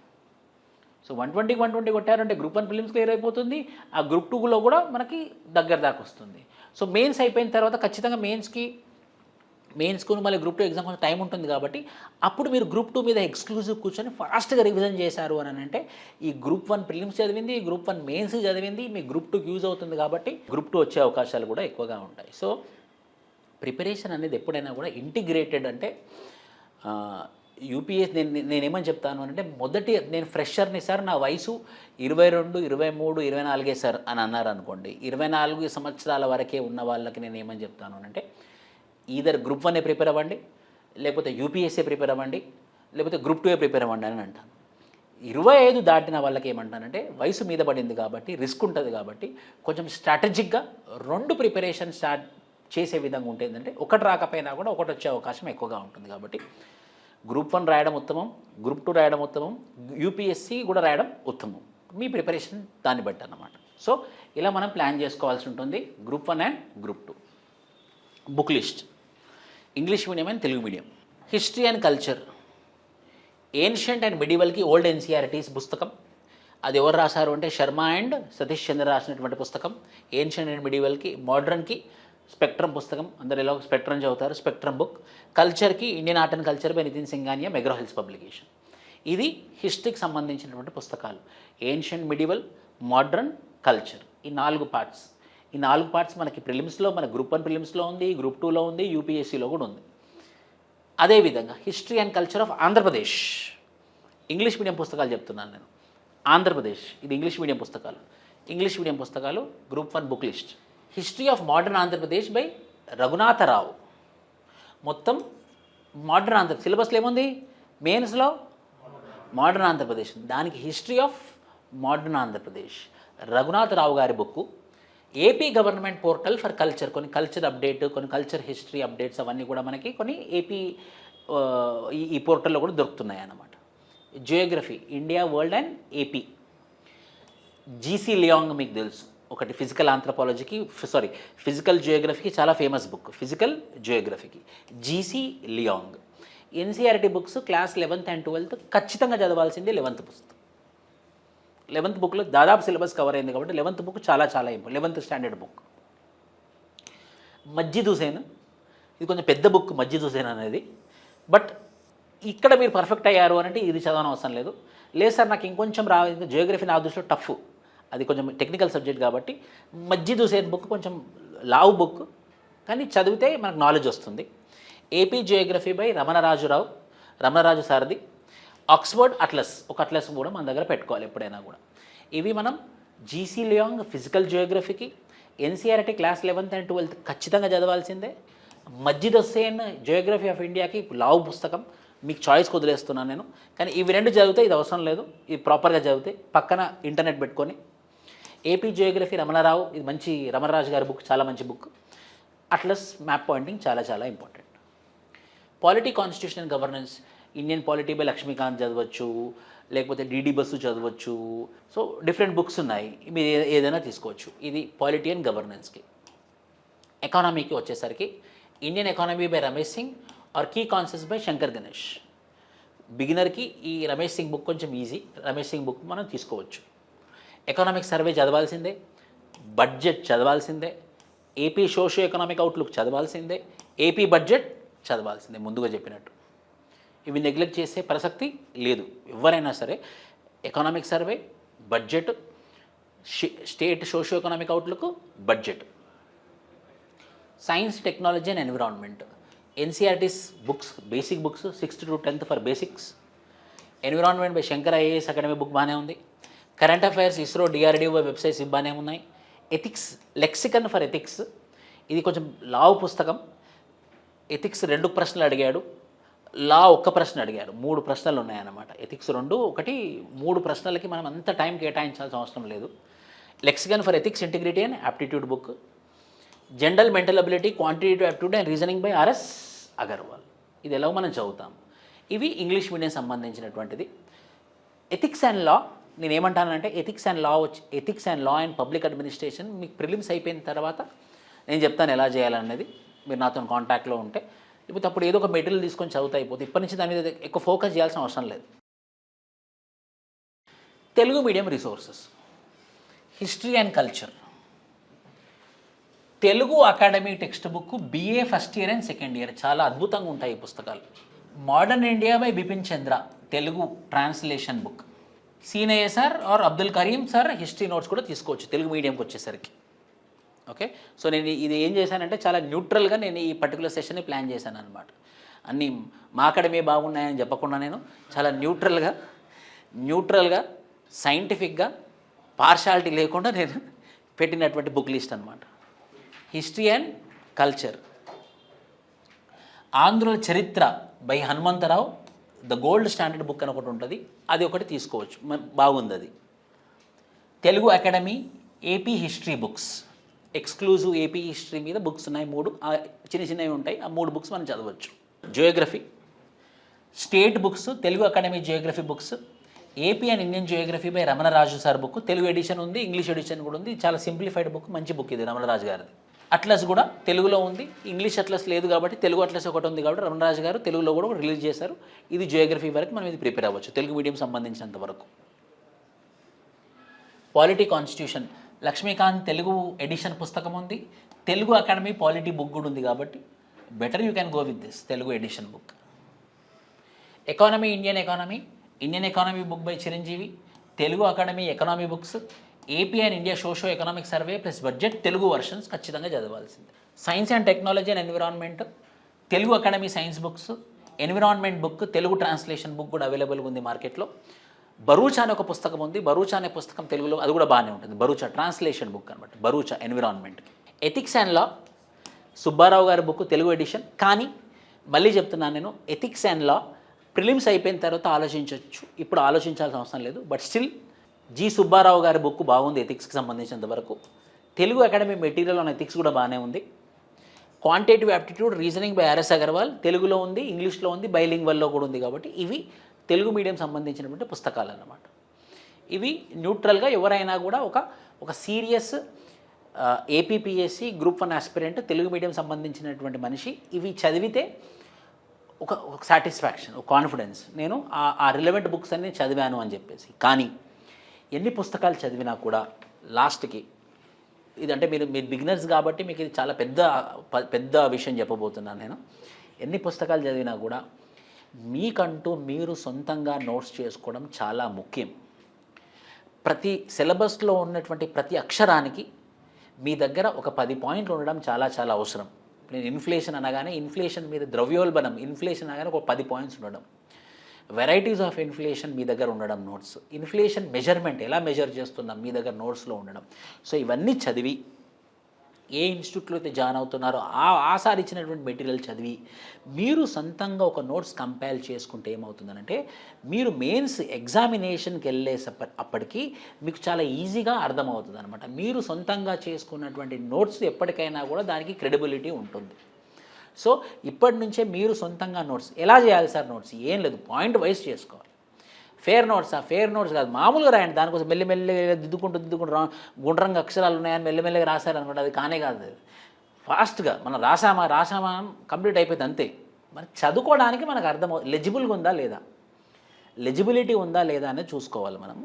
సో 120కి 120 కొట్టారంటే గ్రూప్ 1 ప్రిలిమ్స్ క్లియర్ అయిపోతుంది. ఆ గ్రూప్ 2లో కూడా మనకి దగ్గర దాకా వస్తుంది. సో మెయిన్స్ అయిపోయిన తర్వాత ఖచ్చితంగా మెయిన్స్కి మళ్ళీ గ్రూప్ 2 ఎగ్జామ్ కొంచెం టైం ఉంటుంది కాబట్టి అప్పుడు మీరు గ్రూప్ 2 మీద ఎక్స్క్లూజివ్ కూర్చొని ఫాస్ట్గా రివిజన్ చేశారు అని అంటే ఈ గ్రూప్ 1 ప్రిలిమ్స్ చదివింది, గ్రూప్ 1 మెయిన్స్ చదివింది మీ గ్రూప్ 2కి యూజ్ అవుతుంది. కాబట్టి గ్రూప్ 2 వచ్చే అవకాశాలు కూడా ఎక్కువగా ఉంటాయి. సో ప్రిపరేషన్ అనేది ఎప్పుడైనా కూడా ఇంటిగ్రేటెడ్, అంటే యూపీఎస్ నేనేమని చెప్తాను అంటే మొదటి నేను ఫ్రెషర్ని సార్, నా వయసు 22, 23, 24 సార్ అని అన్నారు అనుకోండి. 24 సంవత్సరాల వరకే ఉన్న వాళ్ళకి నేను ఏమని చెప్తాను అంటే ఈధర్ గ్రూప్ 1 ప్రిపేర్ అవ్వండి, లేకపోతే యూపీఎస్సీ ప్రిపేర్ అవ్వండి, లేకపోతే గ్రూప్ 2 ప్రిపేర్ అవ్వండి అని అంటాను. 25 దాటిన వాళ్ళకి ఏమంటానంటే వయసు మీద పడింది కాబట్టి, రిస్క్ ఉంటుంది కాబట్టి కొంచెం స్ట్రాటజిక్గా 2 ప్రిపరేషన్ స్టార్ట్ చేసే విధంగా ఉంటుందంటే ఒకటి రాకపోయినా కూడా ఒకటి వచ్చే అవకాశం ఎక్కువగా ఉంటుంది. కాబట్టి గ్రూప్ 1 రాయడం ఉత్తమం, గ్రూప్ 2 రాయడం ఉత్తమం, యూపీఎస్సీ కూడా రాయడం ఉత్తమం. మీ ప్రిపరేషన్ దాన్ని బట్టి అన్నమాట. సో ఇలా మనం ప్లాన్ చేసుకోవాల్సి ఉంటుంది group 1 and group 2. Book list English medium and Telugu medium. History and culture ancient and మిడివల్కి ఓల్డ్ ఎన్సీఆర్టీస్ పుస్తకం. అది ఎవరు రాశారు అంటే శర్మ అండ్ సతీష్ చంద్ర రాసినటువంటి పుస్తకం. ఏన్షియంట్ అండ్ మిడివల్కి, మోడ్రన్కి స్పెక్ట్రమ్ పుస్తకం, అందరు ఎలా స్పెక్ట్రమ్ చదువుతారు, స్పెక్ట్రమ్ బుక్. కల్చర్కి Indian art and culture by Nitin Singhania, McGraw Hills publication. ఇది హిస్టరీకి సంబంధించినటువంటి పుస్తకాలు. ఏన్షియంట్, మిడివల్, మోడ్రన్, కల్చర్, ఈ 4 పార్ట్స్. ఈ 4 పార్ట్స్ మనకి ప్రిలిమ్స్లో, మన గ్రూప్ 1 ప్రిలిమ్స్లో ఉంది, గ్రూప్ 2లో ఉంది, యూపీఎస్సీలో కూడా ఉంది. అదేవిధంగా history and culture of Andhra Pradesh, English medium పుస్తకాలు చెప్తున్నాను నేను. ఆంధ్రప్రదేశ్ ఇది ఇంగ్లీష్ మీడియం పుస్తకాలు. ఇంగ్లీష్ మీడియం పుస్తకాలు group 1 book list. History of modern Andhra Pradesh by Raghunatha Rao. మొత్తం మోడర్న్ ఆంధ్రప్రదేశ్ సిలబస్లో ఏముంది, మెయిన్స్లో మోడర్న్ ఆంధ్రప్రదేశ్, దానికి history of modern Andhra Pradesh Raghunatha Rao గారి book. AP government portal for culture, కొన్ని కల్చర్ అప్డేట్, కొన్ని కల్చర్ హిస్టరీ అప్డేట్స్ అవన్నీ కూడా మనకి కొన్ని ఏపీ ఈ పోర్టల్లో కూడా దొరుకుతున్నాయి అన్నమాట. Geography India, world and AP. GC Leong మీకు తెలుసు, ఒకటి ఫిజికల్ ఆంథ్రపాలజీకి ఫిజికల్ జియోగ్రఫీకి చాలా ఫేమస్ బుక్. ఫిజికల్ జియోగ్రఫీకి GC Leong. NCERT books class 11th and 12th ఖచ్చితంగా చదవాల్సింది 11th పుస్తకం. 11th బుక్లో దాదాపు సిలబస్ కవర్ అయింది కాబట్టి 11th బుక్ చాలా చాలా important. 11th standard book. Majid Husain, ఇది కొంచెం పెద్ద బుక్ మజ్జిద్ హుసేన్ అనేది. బట్ ఇక్కడ మీరు పర్ఫెక్ట్ అయ్యారు అంటే ఇది చదవనవసరం లేదు. లేదు సార్ నాకు ఇంకొంచెం రావాలి, జియోగ్రఫీ నా దృష్టిలో టఫ్, అది కొంచెం టెక్నికల్ సబ్జెక్ట్ కాబట్టి మజ్జిద్ హుసేన్ బుక్ కొంచెం లావు బుక్, కానీ చదివితే మనకు నాలెడ్జ్ వస్తుంది. AP geography by Ramana Raju Sarathi. Oxford atlas, ఒక అట్లస్ కూడా మన దగ్గర పెట్టుకోవాలి ఎప్పుడైనా కూడా. ఇవి మనం జీసీ లియాంగ్ ఫిజికల్ జియోగ్రఫీకి, NCERT class 11th and 12th ఖచ్చితంగా చదవాల్సిందే. మజ్జిద్ హుసేన్ జియోగ్రఫీ ఆఫ్ ఇండియాకి లావు పుస్తకం, మీకు చాయిస్కి వదిలేస్తున్నాను నేను. కానీ ఇవి 2 చదివితే ఇది అవసరం లేదు, ఇది ప్రాపర్గా చదివితే పక్కన ఇంటర్నెట్ పెట్టుకొని. ఏపీ జియోగ్రఫీ రమణరావు, ఇది మంచి రమణరాజు గారి బుక్, చాలా మంచి బుక్. అట్లస్ మ్యాప్ పాయింటింగ్ చాలా చాలా important. Polity, constitution and governance, Indian polity by Laxmikanth చదవచ్చు, లేకపోతే డిడి బస్సు చదవచ్చు. సో డిఫరెంట్ బుక్స్ ఉన్నాయి, మీరు ఏదైనా తీసుకోవచ్చు. ఇది పాలిటీ అండ్ గవర్నెన్స్కి. ఎకానమీకి వచ్చేసరికి Indian economy by Ramesh Singh or key concepts by Shankar Ganesh. బిగినర్కి ఈ రమేష్ సింగ్ బుక్ కొంచెం ఈజీ, రమేష్ సింగ్ బుక్ మనం తీసుకోవచ్చు. ఎకనామిక్ సర్వే చదవాల్సిందే, బడ్జెట్ చదవాల్సిందే, ఏపీ సోషియో ఎకనామిక్ అవుట్లుక్ చదవాల్సిందే, ఏపీ బడ్జెట్ చదవాల్సిందే ముందుగా చెప్పినట్టు. ఇవి నెగ్లెక్ట్ చేసే ప్రసక్తి లేదు ఎవరైనా సరే. Economic survey, budget, state socio economic outlook, budget. Science, technology and environment. NCERTs books, basic books 6th to 10th for basics. Environment by Shankar IAS academy book బాగానే ఉంది. Current affairs, ISRO, DRDO websites బాగానే ఉన్నాయి. Ethics, lexicon for ethics, ఇది కొంచెం లావు పుస్తకం. Ethics 2 ప్రశ్నలు అడిగాడు, లా 1 ప్రశ్న అడిగాడు, 3 ప్రశ్నలు ఉన్నాయన్నమాట. ఎథిక్స్ 2, 1, 3 ప్రశ్నలకి మనం అంత టైం కేటాయించాల్సిన అవసరం లేదు. Lexicon for ethics, integrity and aptitude book. General mental ability, quantitative aptitude and reasoning by RS Aggarwal. ఇది ఎలా మనం చదువుతాం. ఇవి ఇంగ్లీష్ మీడియం సంబంధించినటువంటిది. ఎథిక్స్ అండ్ లా, నేను ఏమంటానంటే ethics and law and public administration మీకు ప్రిలిమ్స్ అయిపోయిన తర్వాత నేను చెప్తాను ఎలా చేయాలనేది. మీరు నాతో కాంటాక్ట్లో ఉంటే, లేకపోతే అప్పుడు ఏదో ఒక మెటీరియల్ తీసుకొని చదువుతా అయిపోతుంది. ఇప్పటి నుంచి దాని మీద ఎక్కువ ఫోకస్ చేయాల్సిన అవసరం లేదు. Telugu medium resources, history and culture, Telugu academy text book, BA first year and second year, చాలా అద్భుతంగా ఉంటాయి ఈ పుస్తకాలు. Modern India by Bipin Chandra, Telugu translation book. Seenaiah sir or Abdul Karim sir history notes కూడా తీసుకోవచ్చు తెలుగు మీడియంకి వచ్చేసరికి. ఓకే, సో నేను ఇది ఏం చేశానంటే చాలా న్యూట్రల్గా నేను ఈ పర్టికులర్ సెషన్ని ప్లాన్ చేశాను అనమాట. అన్నీ మా అకాడమీ బాగున్నాయని చెప్పకుండా నేను చాలా న్యూట్రల్గా సైంటిఫిక్గా పార్షాలిటీ లేకుండా నేను పెట్టినటువంటి బుక్ లిస్ట్ అనమాట. హిస్టరీ అండ్ కల్చర్, ఆంధ్రుల చరిత్ర by Hanumantha Rao, the gold standard book అని ఒకటి ఉంటుంది, అది ఒకటి తీసుకోవచ్చు, బాగుంది అది. Telugu academy AP history books, exclusive AP history మీద బుక్స్ ఉన్నాయి 3, చిన్న చిన్నవి ఉంటాయి, ఆ 3 బుక్స్ మనం చదవచ్చు. Geography state books, Telugu academy geography books, AP and Indian geography by Ramana Raju sir book, Telugu edition ఉంది, ఇంగ్లీష్ ఎడిషన్ కూడా ఉంది, చాలా సింప్లిఫైడ్ బుక్, మంచి బుక్ ఇది రమణరాజు గారిది. అట్లస్ కూడా తెలుగులో ఉంది, ఇంగ్లీష్ అట్లస్ లేదు కాబట్టి తెలుగు అట్లస్ ఒకటి ఉంది కాబట్టి రమణరాజు గారు తెలుగులో కూడా రిలీజ్ చేశారు. ఇది జియోగ్రఫీ వరకు మనం ఇది ప్రిపేర్ అవ్వచ్చు తెలుగు మీడియం సంబంధించినంత వరకు. Polity constitution Laxmikanth Telugu edition పుస్తకం ఉంది, తెలుగు అకాడమీ పాలిటీ బుక్ కూడా ఉంది కాబట్టి better you can go with this Telugu edition book. Economy Indian economy book by Chiranjeevi, Telugu academy economy books, AP and India socio economic survey plus budget Telugu versions ఖచ్చితంగా చదవాల్సింది. Science and technology and environment, Telugu academy science books, environment book Telugu translation book కూడా అవైలబుల్గా ఉంది మార్కెట్లో. బరూచా అనే ఒక పుస్తకం ఉంది, బరూచా అనే పుస్తకం తెలుగులో అది కూడా బాగానే ఉంటుంది, బరూచా ట్రాన్స్లేషన్ బుక్ అనమాట, బరూచా ఎన్విరాన్మెంట్కి. ఎథిక్స్ అండ్ లా సుబ్బారావు గారి బుక్ తెలుగు ఎడిషన్, కానీ మళ్ళీ చెప్తున్నాను నేను, ఎథిక్స్ అండ్ లా ప్రిలిమ్స్ అయిపోయిన తర్వాత ఆలోచించవచ్చు, ఇప్పుడు ఆలోచించాల్సిన అవసరం లేదు. బట్ స్టిల్ జి సుబ్బారావు గారి బుక్ బాగుంది ఎథిక్స్కి సంబంధించినంత వరకు. Telugu academy material on ethics కూడా బాగానే ఉంది. Quantitative aptitude reasoning by RS Agarwal తెలుగులో ఉంది, ఇంగ్లీష్లో ఉంది, బైలింగ్వల్లో కూడా ఉంది కాబట్టి ఇవి తెలుగు మీడియం సంబంధించినటువంటి పుస్తకాలు అన్నమాట. ఇవి న్యూట్రల్గా ఎవరైనా కూడా ఒక serious APPSC group 1 aspirant Telugu medium సంబంధించినటువంటి మనిషి ఇవి చదివితే ఒక సాటిస్ఫాక్షన్, ఒక కాన్ఫిడెన్స్, నేను ఆ రిలవెంట్ బుక్స్ అన్ని చదివాను అని చెప్పేసి. కానీ ఎన్ని పుస్తకాలు చదివినా కూడా లాస్ట్కి ఇదంటే మీరు బిగినర్స్ కాబట్టి మీకు ఇది చాలా పెద్ద విషయం చెప్పబోతున్నాను నేను. ఎన్ని పుస్తకాలు చదివినా కూడా మీకంటూ మీరు సొంతంగా నోట్స్ చేసుకోవడం చాలా ముఖ్యం. ప్రతి సిలబస్లో ఉన్నటువంటి ప్రతి అక్షరానికి మీ దగ్గర ఒక 10 పాయింట్లు ఉండడం చాలా చాలా అవసరం. నేను ఇన్ఫ్లేషన్ అనగానే ఇన్ఫ్లేషన్ మీద ద్రవ్యోల్బణం, ఇన్ఫ్లేషన్ అనగానే ఒక 10 పాయింట్స్ ఉండడం, వెరైటీస్ ఆఫ్ ఇన్ఫ్లేషన్ మీ దగ్గర ఉండడం, నోట్స్, ఇన్ఫ్లేషన్ మెజర్మెంట్ ఎలా మెజర్ చేస్తున్నాం మీ దగ్గర నోట్స్లో ఉండడం. సో ఇవన్నీ చదివి ఏ ఇన్స్టిట్యూట్లో అయితే జాయిన్ అవుతున్నారో ఆసారి ఇచ్చినటువంటి మెటీరియల్ చదివి మీరు సొంతంగా ఒక నోట్స్ కంపైల్ చేసుకుంటే ఏమవుతుందనంటే మీరు మెయిన్స్ ఎగ్జామినేషన్కి అప్పటికి మీకు చాలా ఈజీగా అర్థమవుతుంది అనమాట. మీరు సొంతంగా చేసుకున్నటువంటి నోట్స్ ఎప్పటికైనా కూడా దానికి క్రెడిబిలిటీ ఉంటుంది. సో ఇప్పటి నుంచే మీరు సొంతంగా నోట్స్ ఎలా చేయాలి సార్? నోట్స్ ఏం లేదు, పాయింట్ వైజ్ చేసుకోవాలి. ఫేర్ నోట్స్ కాదు, మామూలుగా రాయండి. దానికోసం మెల్లిమెల్లిగా దిద్దుకుంటూ గుండ్రంగా అక్షరాలు ఉన్నాయని మెల్లిమెల్లిగా రాశారనుకోండి, అది కానే కాదు. ఫాస్ట్గా మనం రాసామా కంప్లీట్ అయిపోయింది అంతే. మరి చదువుకోవడానికి మనకు లెజిబుల్గా ఉందా లేదా, లెజిబిలిటీ ఉందా లేదా అనేది చూసుకోవాలి మనము.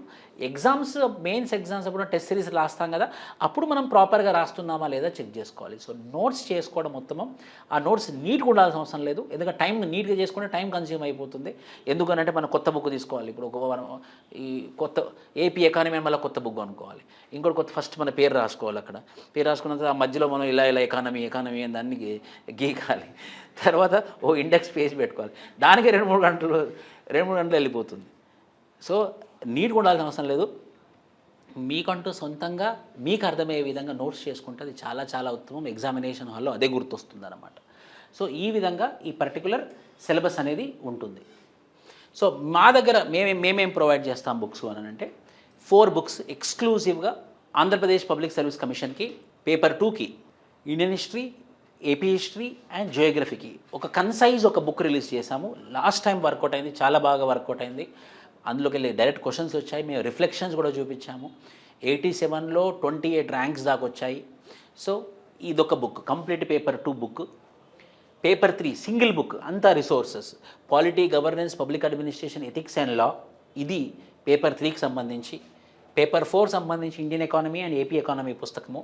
మెయిన్స్ ఎగ్జామ్స్ అప్పుడు టెస్ట్ సిరీస్ రాస్తాం కదా, అప్పుడు మనం ప్రాపర్గా రాస్తున్నామా లేదా చెక్ చేసుకోవాలి. సో నోట్స్ చేసుకోవడం ఉత్తమం. ఆ నోట్స్ నీట్గా ఉండాల్సిన అవసరం లేదు, ఎందుకంటే టైం నీట్గా చేసుకుంటే టైం కన్స్యూమ్ అయిపోతుంది. ఎందుకనంటే మనం కొత్త బుక్ తీసుకోవాలి. ఇప్పుడు ఈ కొత్త ఏపీ ఎకానమీ మళ్ళీ కొత్త బుక్ అనుకోవాలి, ఇంకోటి ఫస్ట్ మన పేరు రాసుకోవాలి. అక్కడ పేరు రాసుకున్న ఆ మధ్యలో మనం ఇలా ఎకానమీ అని దాన్ని గీకాలి. తర్వాత ఇండెక్స్ పేజ్ పెట్టుకోవాలి, దానికి 2-3 గంటలు వెళ్ళిపోతుంది. సో నీట్గా ఉండాల్సిన అవసరం లేదు. మీకంటూ సొంతంగా మీకు అర్థమయ్యే విధంగా నోట్స్ చేసుకుంటే అది చాలా చాలా ఉత్తమం. ఎగ్జామినేషన్ హాల్లో అదే గుర్తొస్తుంది అన్నమాట. సో ఈ విధంగా ఈ పర్టికులర్ సిలబస్ అనేది ఉంటుంది. సో మా దగ్గర మేమేం ప్రొవైడ్ చేస్తాం బుక్స్ అని అంటే 4 బుక్స్ ఎక్స్క్లూజివ్గా ఆంధ్రప్రదేశ్ పబ్లిక్ సర్వీస్ కమిషన్కి, పేపర్ 2కి Indian history, AP history and జియోగ్రఫీకి ఒక కన్సైజ్ ఒక బుక్ రిలీజ్ చేశాము. లాస్ట్ టైం వర్కౌట్ అయింది, చాలా బాగా వర్కౌట్ అయింది. అందులోకి వెళ్ళి డైరెక్ట్ క్వశ్చన్స్ వచ్చాయి, మేము రిఫ్లెక్షన్స్ కూడా చూపించాము. 87లో 28 ర్యాంక్స్ దాకా వచ్చాయి. సో ఇదొక book complete paper 2 book. Paper 3 single book, అంతా resources, polity, governance, public administration, ethics and law, ఇది పేపర్ 3కి సంబంధించి. పేపర్ 4 సంబంధించి Indian economy and AP economy పుస్తకము.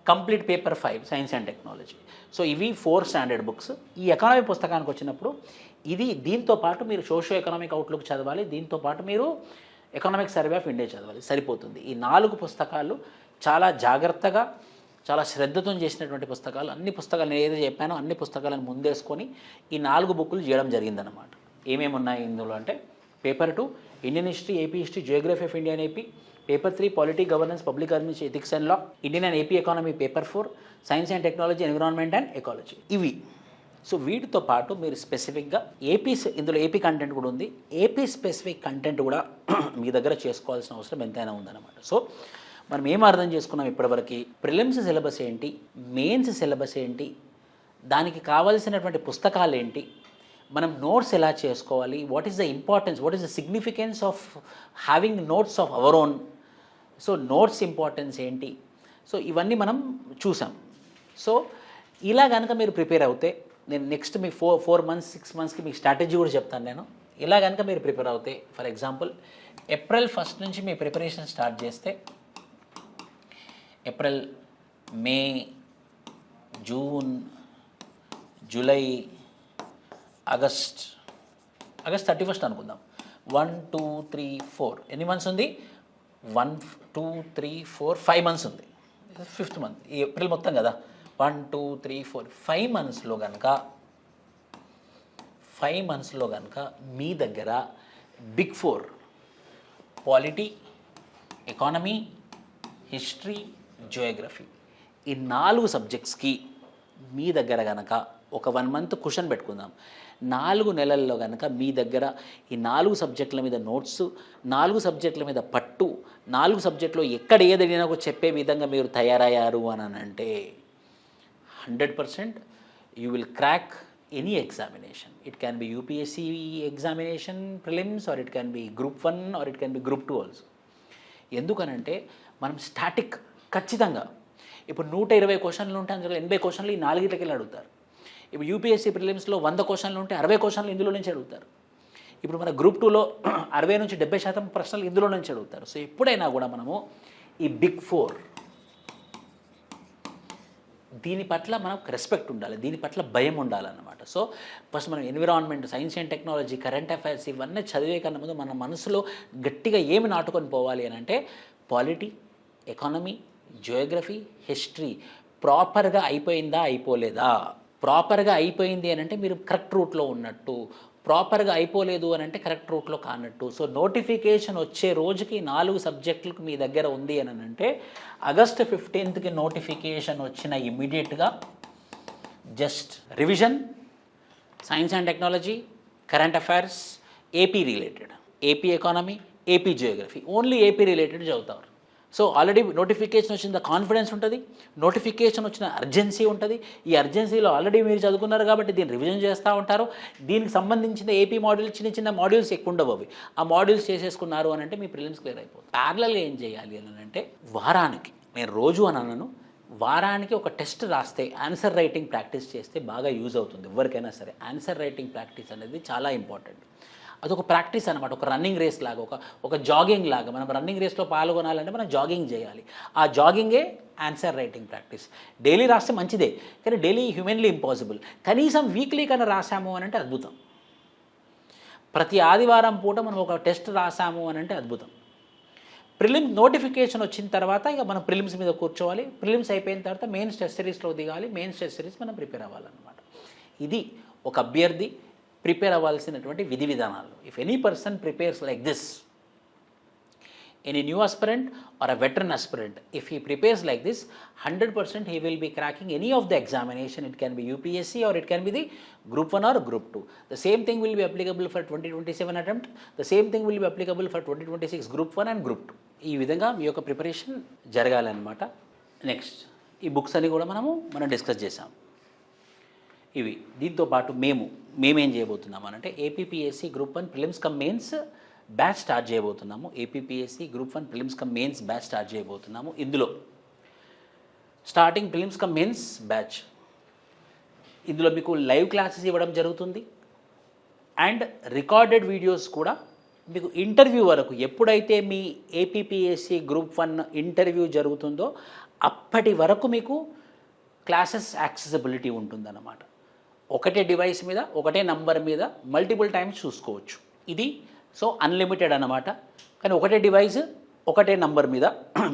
Complete paper 5 science and technology. So ఇవి 4 స్టాండర్డ్ బుక్స్. ఈ economy పుస్తకానికి వచ్చినప్పుడు దీంతో పాటు మీరు సోషో ఎకనామిక్ అవుట్లుక్ చదవాలి, దీంతో పాటు మీరు ఎకనామిక్ సర్వే ఆఫ్ ఇండియా చదవాలి, సరిపోతుంది. ఈ 4 పుస్తకాలు చాలా జాగ్రత్తగా చాలా శ్రద్ధతో చేసినటువంటి పుస్తకాలు. అన్ని పుస్తకాలు నేను ఏదైతే చెప్పానో అన్ని పుస్తకాలను ముందేసుకొని ఈ 4 బుక్కులు చేయడం జరిగిందనమాట. ఏమేమి ఉన్నాయి ఇందులో అంటే paper 2 Indian history, AP history, Geography of India and AP. Paper 3 polity, governance, public administration, ethics and law. Indian and AP economy. Paper 4 science and technology, environment and ecology. ఇవి. సో వీటితో పాటు మీరు స్పెసిఫిక్గా ఇందులో ఏపీ కంటెంట్ కూడా ఉంది. AP specific content కూడా మీ దగ్గర చేసుకోవాల్సిన అవసరం ఎంతైనా ఉందన్నమాట. సో మనం ఏం అర్థం చేసుకున్నాం ఇప్పటివరకు? ప్రిలిమ్స్ సిలబస్ ఏంటి, మెయిన్స్ సిలబస్ ఏంటి, దానికి కావాల్సినటువంటి పుస్తకాలు ఏంటి, మనం నోట్స్ ఎలా చేసుకోవాలి, what is the importance, what is the significance of having notes of our own. So notes importance ఏంటి, సో ఇవన్నీ మనం చూసాం. సో ఇలా కనుక మీరు ప్రిపేర్ అవుతే, నేను నెక్స్ట్ మీ 4 months 6 monthsకి మీకు స్ట్రాటజీ కూడా చెప్తాను నేను. ఇలా కనుక మీరు ప్రిపేర్ అవుతే, ఫర్ ఎగ్జాంపుల్ April 1st నుంచి మీ ప్రిపరేషన్ స్టార్ట్ చేస్తే ఏప్రిల్, మే, జూన్, జూలై, ఆగస్ట్ 31st అనుకుందాం. 1 2 3 4 ఎన్ని మంత్స్ ఉంది? 1 2 3 4 5 months ఉంది. 5th month ఈ ఏప్రిల్ మొత్తం కదా. 1 2 3 4 5 monthsలో కనుక మీ దగ్గర big 4 polity, economy, history, geography ఈ 4 సబ్జెక్ట్స్కి మీ దగ్గర కనుక ఒక 1 month క్వశ్చన్ పెట్టుకుందాం. 4 నెలల్లో కనుక మీ దగ్గర ఈ 4 సబ్జెక్టుల మీద నోట్స్, 4 సబ్జెక్టుల మీద పట్టు, 4 సబ్జెక్టులో ఎక్కడ ఏదైనా చెప్పే విధంగా మీరు తయారయ్యారు అని అంటే 100% you will crack any examination. It can be UPSC examination prelims, or it can be group 1, or it can be group 2 also. ఎందుకనంటే మనం స్టాటిక్ ఖచ్చితంగా ఇప్పుడు 120 క్వశ్చన్లు ఉంటే అందులో 80 క్వశ్చన్లు ఈ 4గిట్లకి వెళ్ళి అడుగుతారు. ఇప్పుడు యూపీఎస్సీ ప్రిలిమ్స్లో 100 క్వశ్చన్లు ఉంటే 60 క్వశ్చన్లు ఇందులో నుంచి అడుగుతారు. ఇప్పుడు మన గ్రూప్ 2లో 60 నుంచి 70% ప్రశ్నలు ఇందులో నుంచి అడుగుతారు. సో ఎప్పుడైనా కూడా మనము ఈ బిగ్ 4 దీని పట్ల మనకు రెస్పెక్ట్ ఉండాలి, దీని పట్ల భయం ఉండాలన్నమాట. సో ఫస్ట్ మనం environment, science and technology, current affairs ఇవన్నీ చదివే కన్నా ముందు మన మనసులో గట్టిగా ఏమి నాటుకొని పోవాలి అని అంటే పాలిటీ, ఎకానమీ, జియోగ్రఫీ, హిస్టరీ ప్రాపర్గా అయిపోయిందా అయిపోలేదా. ప్రాపర్గా అయిపోయింది అని అంటే మీరు కరెక్ట్ రూట్లో ఉన్నట్టు, ప్రాపర్గా అయిపోలేదు అని అంటే కరెక్ట్ రూట్లో కానట్టు. సో నోటిఫికేషన్ వచ్చే రోజుకి 4 సబ్జెక్టులకు మీ దగ్గర ఉంది అని అంటే August 15th నోటిఫికేషన్ వచ్చిన ఇమ్మీడియట్గా just revision, science and technology, current affairs, AP related, AP economy, AP Geography, only AP related చదువుతారు. సో ఆల్రెడీ నోటిఫికేషన్ వచ్చిన కాన్ఫిడెన్స్ ఉంటుంది, నోటిఫికేషన్ వచ్చిన అర్జెన్సీ ఉంటుంది. ఈ అర్జెన్సీలో ఆల్రెడీ మీరు చదువుకున్నారు కాబట్టి దీన్ని రివిజన్ చేస్తూ ఉంటారు. దీనికి సంబంధించిన ఏపీ మాడ్యూల్స్, చిన్న చిన్న మాడ్యూల్స్ ఎక్కువ ఉండవు, అవి ఆ మాడ్యూల్స్ చేసేసుకున్నారు అని అంటే మీ ప్రిలిమ్స్ క్లియర్ అయిపోతుంది. ప్యారలల్గా ఏం చేయాలి అని అంటే వారానికి, నేను రోజు అని అన్నాను, వారానికి ఒక టెస్ట్ రాస్తే, ఆన్సర్ రైటింగ్ ప్రాక్టీస్ చేస్తే బాగా యూజ్ అవుతుంది ఎవరికైనా సరే. ఆన్సర్ రైటింగ్ ప్రాక్టీస్ అనేది చాలా ఇంపార్టెంట్. అదొక ప్రాక్టీస్ అనమాట, ఒక రన్నింగ్ రేస్ లాగా, ఒక జాగింగ్ లాగా. మనం రన్నింగ్ రేస్లో పాల్గొనాలంటే మనం జాగింగ్ చేయాలి. ఆ జాగింగే ఆన్సర్ రైటింగ్ ప్రాక్టీస్. డైలీ రాస్తే మంచిదే, కానీ డైలీ హ్యూమెన్లీ ఇంపాసిబుల్. కనీసం వీక్లీ కన్నా రాసాము అని అంటే అద్భుతం. ప్రతి ఆదివారం పూట మనం ఒక టెస్ట్ రాసాము అని అంటే అద్భుతం. ప్రిలిమ్స్ నోటిఫికేషన్ వచ్చిన తర్వాత ఇక మనం ప్రిలిమ్స్ మీద కూర్చోవాలి. ప్రిలిమ్స్ అయిపోయిన తర్వాత మెయిన్స్ టెస్ట్ సిరీస్లో దిగాలి. మెయిన్స్ టెస్ట్ సిరీస్ మనం ప్రిపేర్ అవ్వాలన్నమాట. ఇది ఒక అభ్యర్థి ప్రిపేర్ అవ్వాల్సినటువంటి విధి విధానాలు. If any person prepares like this, any new aspirant or a veteran aspirant, if he prepares like this, 100% he will be cracking any of the examination. It can be UPSC or it can be the group 1 or group 2. The same thing will be applicable for 2027 attempt. The same thing will be applicable for 2026 group 1 and group 2. ఈ విధంగా మీ యొక్క preparation జరగాలన్నమాట. Next ఈ books అన్ని కూడా మనం discuss చేసాం. ఇవి దీంతో పాటు మేమేం చేయబోతున్నాం అంటే APPSC group 1 prelims cum mains batch start చేయబోతున్నాము. APPSC group 1 prelims cum mains batch start చేయబోతున్నాము. ఇందులో starting prelims cum mains batch, ఇందులో మీకు లైవ్ క్లాసెస్ ఇవ్వడం జరుగుతుంది అండ్ రికార్డెడ్ వీడియోస్ కూడా మీకు ఇంటర్వ్యూ వరకు. ఎప్పుడైతే మీ ఏపీపీఎస్సీ గ్రూప్ 1 ఇంటర్వ్యూ జరుగుతుందో అప్పటి వరకు మీకు క్లాసెస్ యాక్సెసిబిలిటీ ఉంటుందన్నమాట. ఒకటే డివైస్ మీద, ఒకటే నంబర్ మీద మల్టిపుల్ టైమ్స్ చూసుకోవచ్చు. ఇది సో అన్లిమిటెడ్ అన్నమాట. కానీ ఒకటే డివైస్, ఒకటే నంబర్ మీద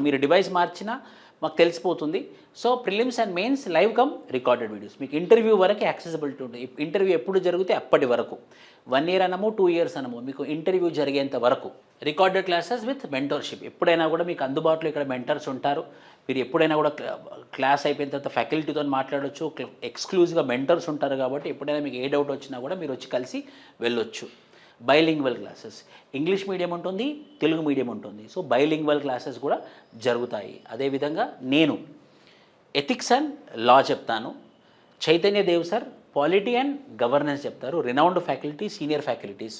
మీరు డివైస్ మార్చినా, మాకు తెలిసిపోతుంది. So prelims and mains live come recorded videos, మీకు ఇంటర్వ్యూ వరకు యాక్సెసిబిలిటీ ఉంటుంది. ఇంటర్వ్యూ ఎప్పుడు జరిగితే అప్పటి వరకు, 1 year అనము 2 years అనము, మీకు ఇంటర్వ్యూ జరిగేంత వరకు రికార్డెడ్ క్లాసెస్ విత్ మెంటర్షిప్. ఎప్పుడైనా కూడా మీకు అందుబాటులో ఇక్కడ మెంటర్స్ ఉంటారు. మీరు ఎప్పుడైనా కూడా క్లాస్ అయిపోయిన తర్వాత ఫ్యాకల్టీతో మాట్లాడవచ్చు. ఎక్స్క్లూజివ్గా మెంటర్స్ ఉంటారు కాబట్టి ఎప్పుడైనా మీకు ఏ డౌట్ వచ్చినా కూడా మీరు వచ్చి కలిసి వెళ్ళొచ్చు. బైలింగ్వల్ క్లాసెస్, ఇంగ్లీష్ మీడియం ఉంటుంది, తెలుగు మీడియం ఉంటుంది. సో బైలింగ్వల్ క్లాసెస్ కూడా జరుగుతాయి. అదేవిధంగా నేను ఎథిక్స్ అండ్ లా చెప్తాను. Chaitanya Dev sir polity and governance చెప్తారు, renowned faculty, senior faculties.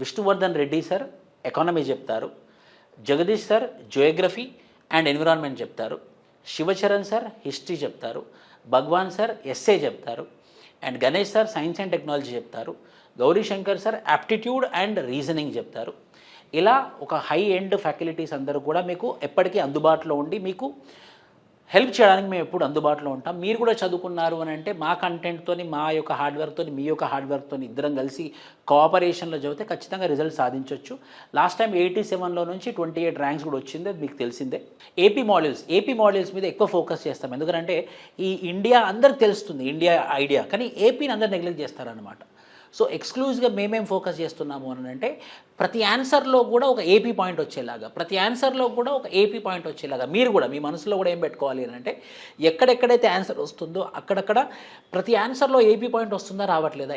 Vishnuvardhan Reddy sir economy చెప్తారు. Jagadish sir geography and environment చెప్తారు. శివచరణ్ సార్ హిస్టరీ చెప్తారు. భగవాన్ సార్ ఎస్ఏ చెప్తారు. And Ganesh sir science and technology చెప్తారు. Gaurishankar sir aptitude and reasoning చెప్తారు. ఇలా ఒక హై ఎండ్ ఫ్యాకల్టీస్ అందరూ కూడా మీకు ఎప్పటికీ అందుబాటులో ఉండి మీకు హెల్ప్ చేయడానికి మేము ఎప్పుడు అందుబాటులో ఉంటాం. మీరు కూడా చదువుకున్నారు అని అంటే మా కంటెంట్తోని, మా యొక్క హార్డ్వర్క్తో, మీ యొక్క హార్డ్వర్క్తో ఇద్దరం కలిసి కోఆపరేషన్లో చదివితే ఖచ్చితంగా రిజల్ట్ సాధించవచ్చు. లాస్ట్ టైం 87లో నుంచి 28 ర్యాంక్స్ కూడా వచ్చింది, అది మీకు తెలిసిందే. ఏపీ మోడల్స్ మీద ఎక్కువ ఫోకస్ చేస్తాం. ఎందుకంటే ఈ ఇండియా అందరికి తెలుస్తుంది, ఇండియా ఐడియా, కానీ ఏపీని అందరు నెగ్లెక్ట్ చేస్తారనమాట. సో ఎక్స్క్లూజివ్గా మేమేం ఫోకస్ చేస్తున్నాము అని అంటే ప్రతి ఆన్సర్లో కూడా ఒక ఏపీ పాయింట్ వచ్చేలాగా, మీరు కూడా మీ మనసులో కూడా ఏం పెట్టుకోవాలి అని అంటే ఎక్కడెక్కడైతే ఆన్సర్ వస్తుందో అక్కడక్కడ ప్రతి ఆన్సర్లో ఏపీ పాయింట్ వస్తుందా రావట్లేదా.